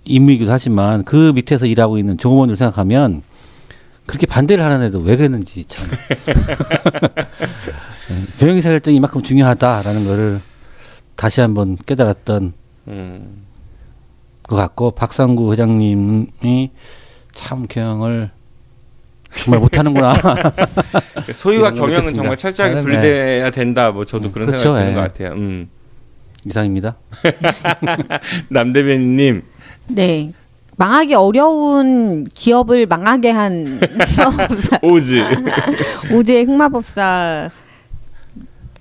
임무이기도 하지만 그 밑에서 일하고 있는 종업원들 생각하면 그렇게 반대를 하는 애도 왜 그랬는지 참. 경영의사결정이 이만큼 중요하다라는 거를 다시 한번 깨달았던 것 같고 박상구 회장님이 참 경영을 정말 못하는구나. 소유와 경영은 정말 철저하게 분리돼야 된다. 뭐 저도 그런 그렇죠, 생각이 드는 것 같아요. 이상입니다. 남대변님. 네. 망하기 어려운 기업을 망하게 한 오즈의 흑마법사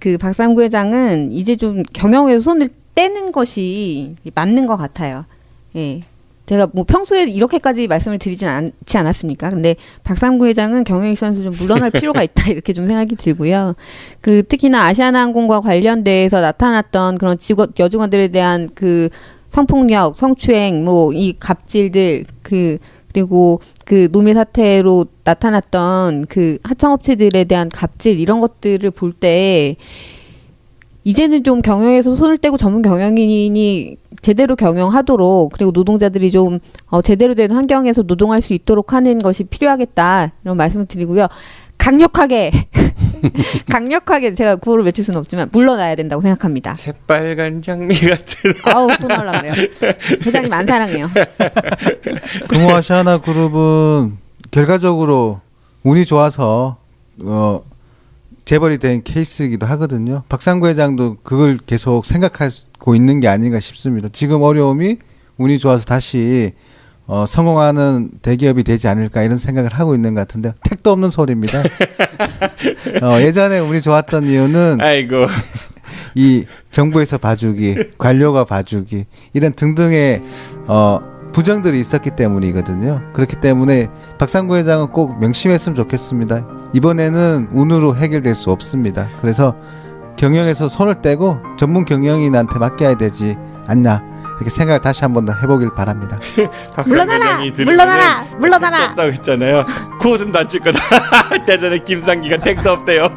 그 박상구 회장은 이제 좀 경영에서 손을 떼는 것이 맞는 것 같아요. 예. 제가 뭐 평소에 이렇게까지 말씀을 드리진 않지 않았습니까? 근데 박상구 회장은 경영 일선에서 좀 물러날 필요가 있다 이렇게 좀 생각이 들고요. 그 특히나 아시아나항공과 관련돼서 나타났던 그런 여직원들에 대한 그 성폭력, 성추행, 뭐 이 갑질들 그리고 그 노미 사태로 나타났던 그 하청업체들에 대한 갑질 이런 것들을 볼 때 이제는 좀 경영에서 손을 떼고 전문 경영인이 제대로 경영하도록 그리고 노동자들이 좀 제대로 된 환경에서 노동할 수 있도록 하는 것이 필요하겠다 이런 말씀을 드리고요. 강력하게 제가 구호를 외칠 수는 없지만 물러나야 된다고 생각합니다. 새빨간 장미 같은. 아우 또 나오려고 그래요. 회장님 안 사랑해요. 금호아시아나 그룹은 결과적으로 운이 좋아서 재벌이 된 케이스이기도 하거든요. 박상구 회장도 그걸 계속 생각하고 있는 게 아닌가 싶습니다. 지금 어려움이 운이 좋아서 다시 성공하는 대기업이 되지 않을까 이런 생각을 하고 있는 것 같은데 택도 없는 소리입니다. 예전에 운이 좋았던 이유는 아이고 이 정부에서 봐주기, 관료가 봐주기 이런 등등의 부정들이 있었기 때문이거든요. 그렇기 때문에 박상구 회장은 꼭 명심했으면 좋겠습니다. 이번에는 운으로 해결될 수 없습니다. 그래서 경영에서 손을 떼고 전문 경영인한테 맡겨야 되지 않나 이렇게 생각을 다시 한번 더 해보길 바랍니다. 물러나라! 물러나라! 물러나라! 없다고 했잖아요. 코웃음 다칠 거다. 대전에 김상기가 택도 없대요.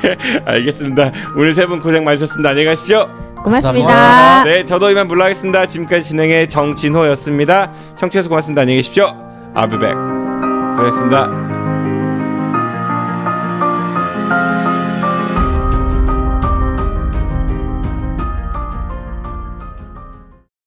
네, 알겠습니다. 오늘 세 분 고생 많으셨습니다. 안녕히 가십시오. 고맙습니다. 네, 저도 이만 물러가겠습니다. 지금까지 진행의 정진호였습니다. 청취해서 고맙습니다. 안녕히 계십시오. I'll be back. 고맙습니다.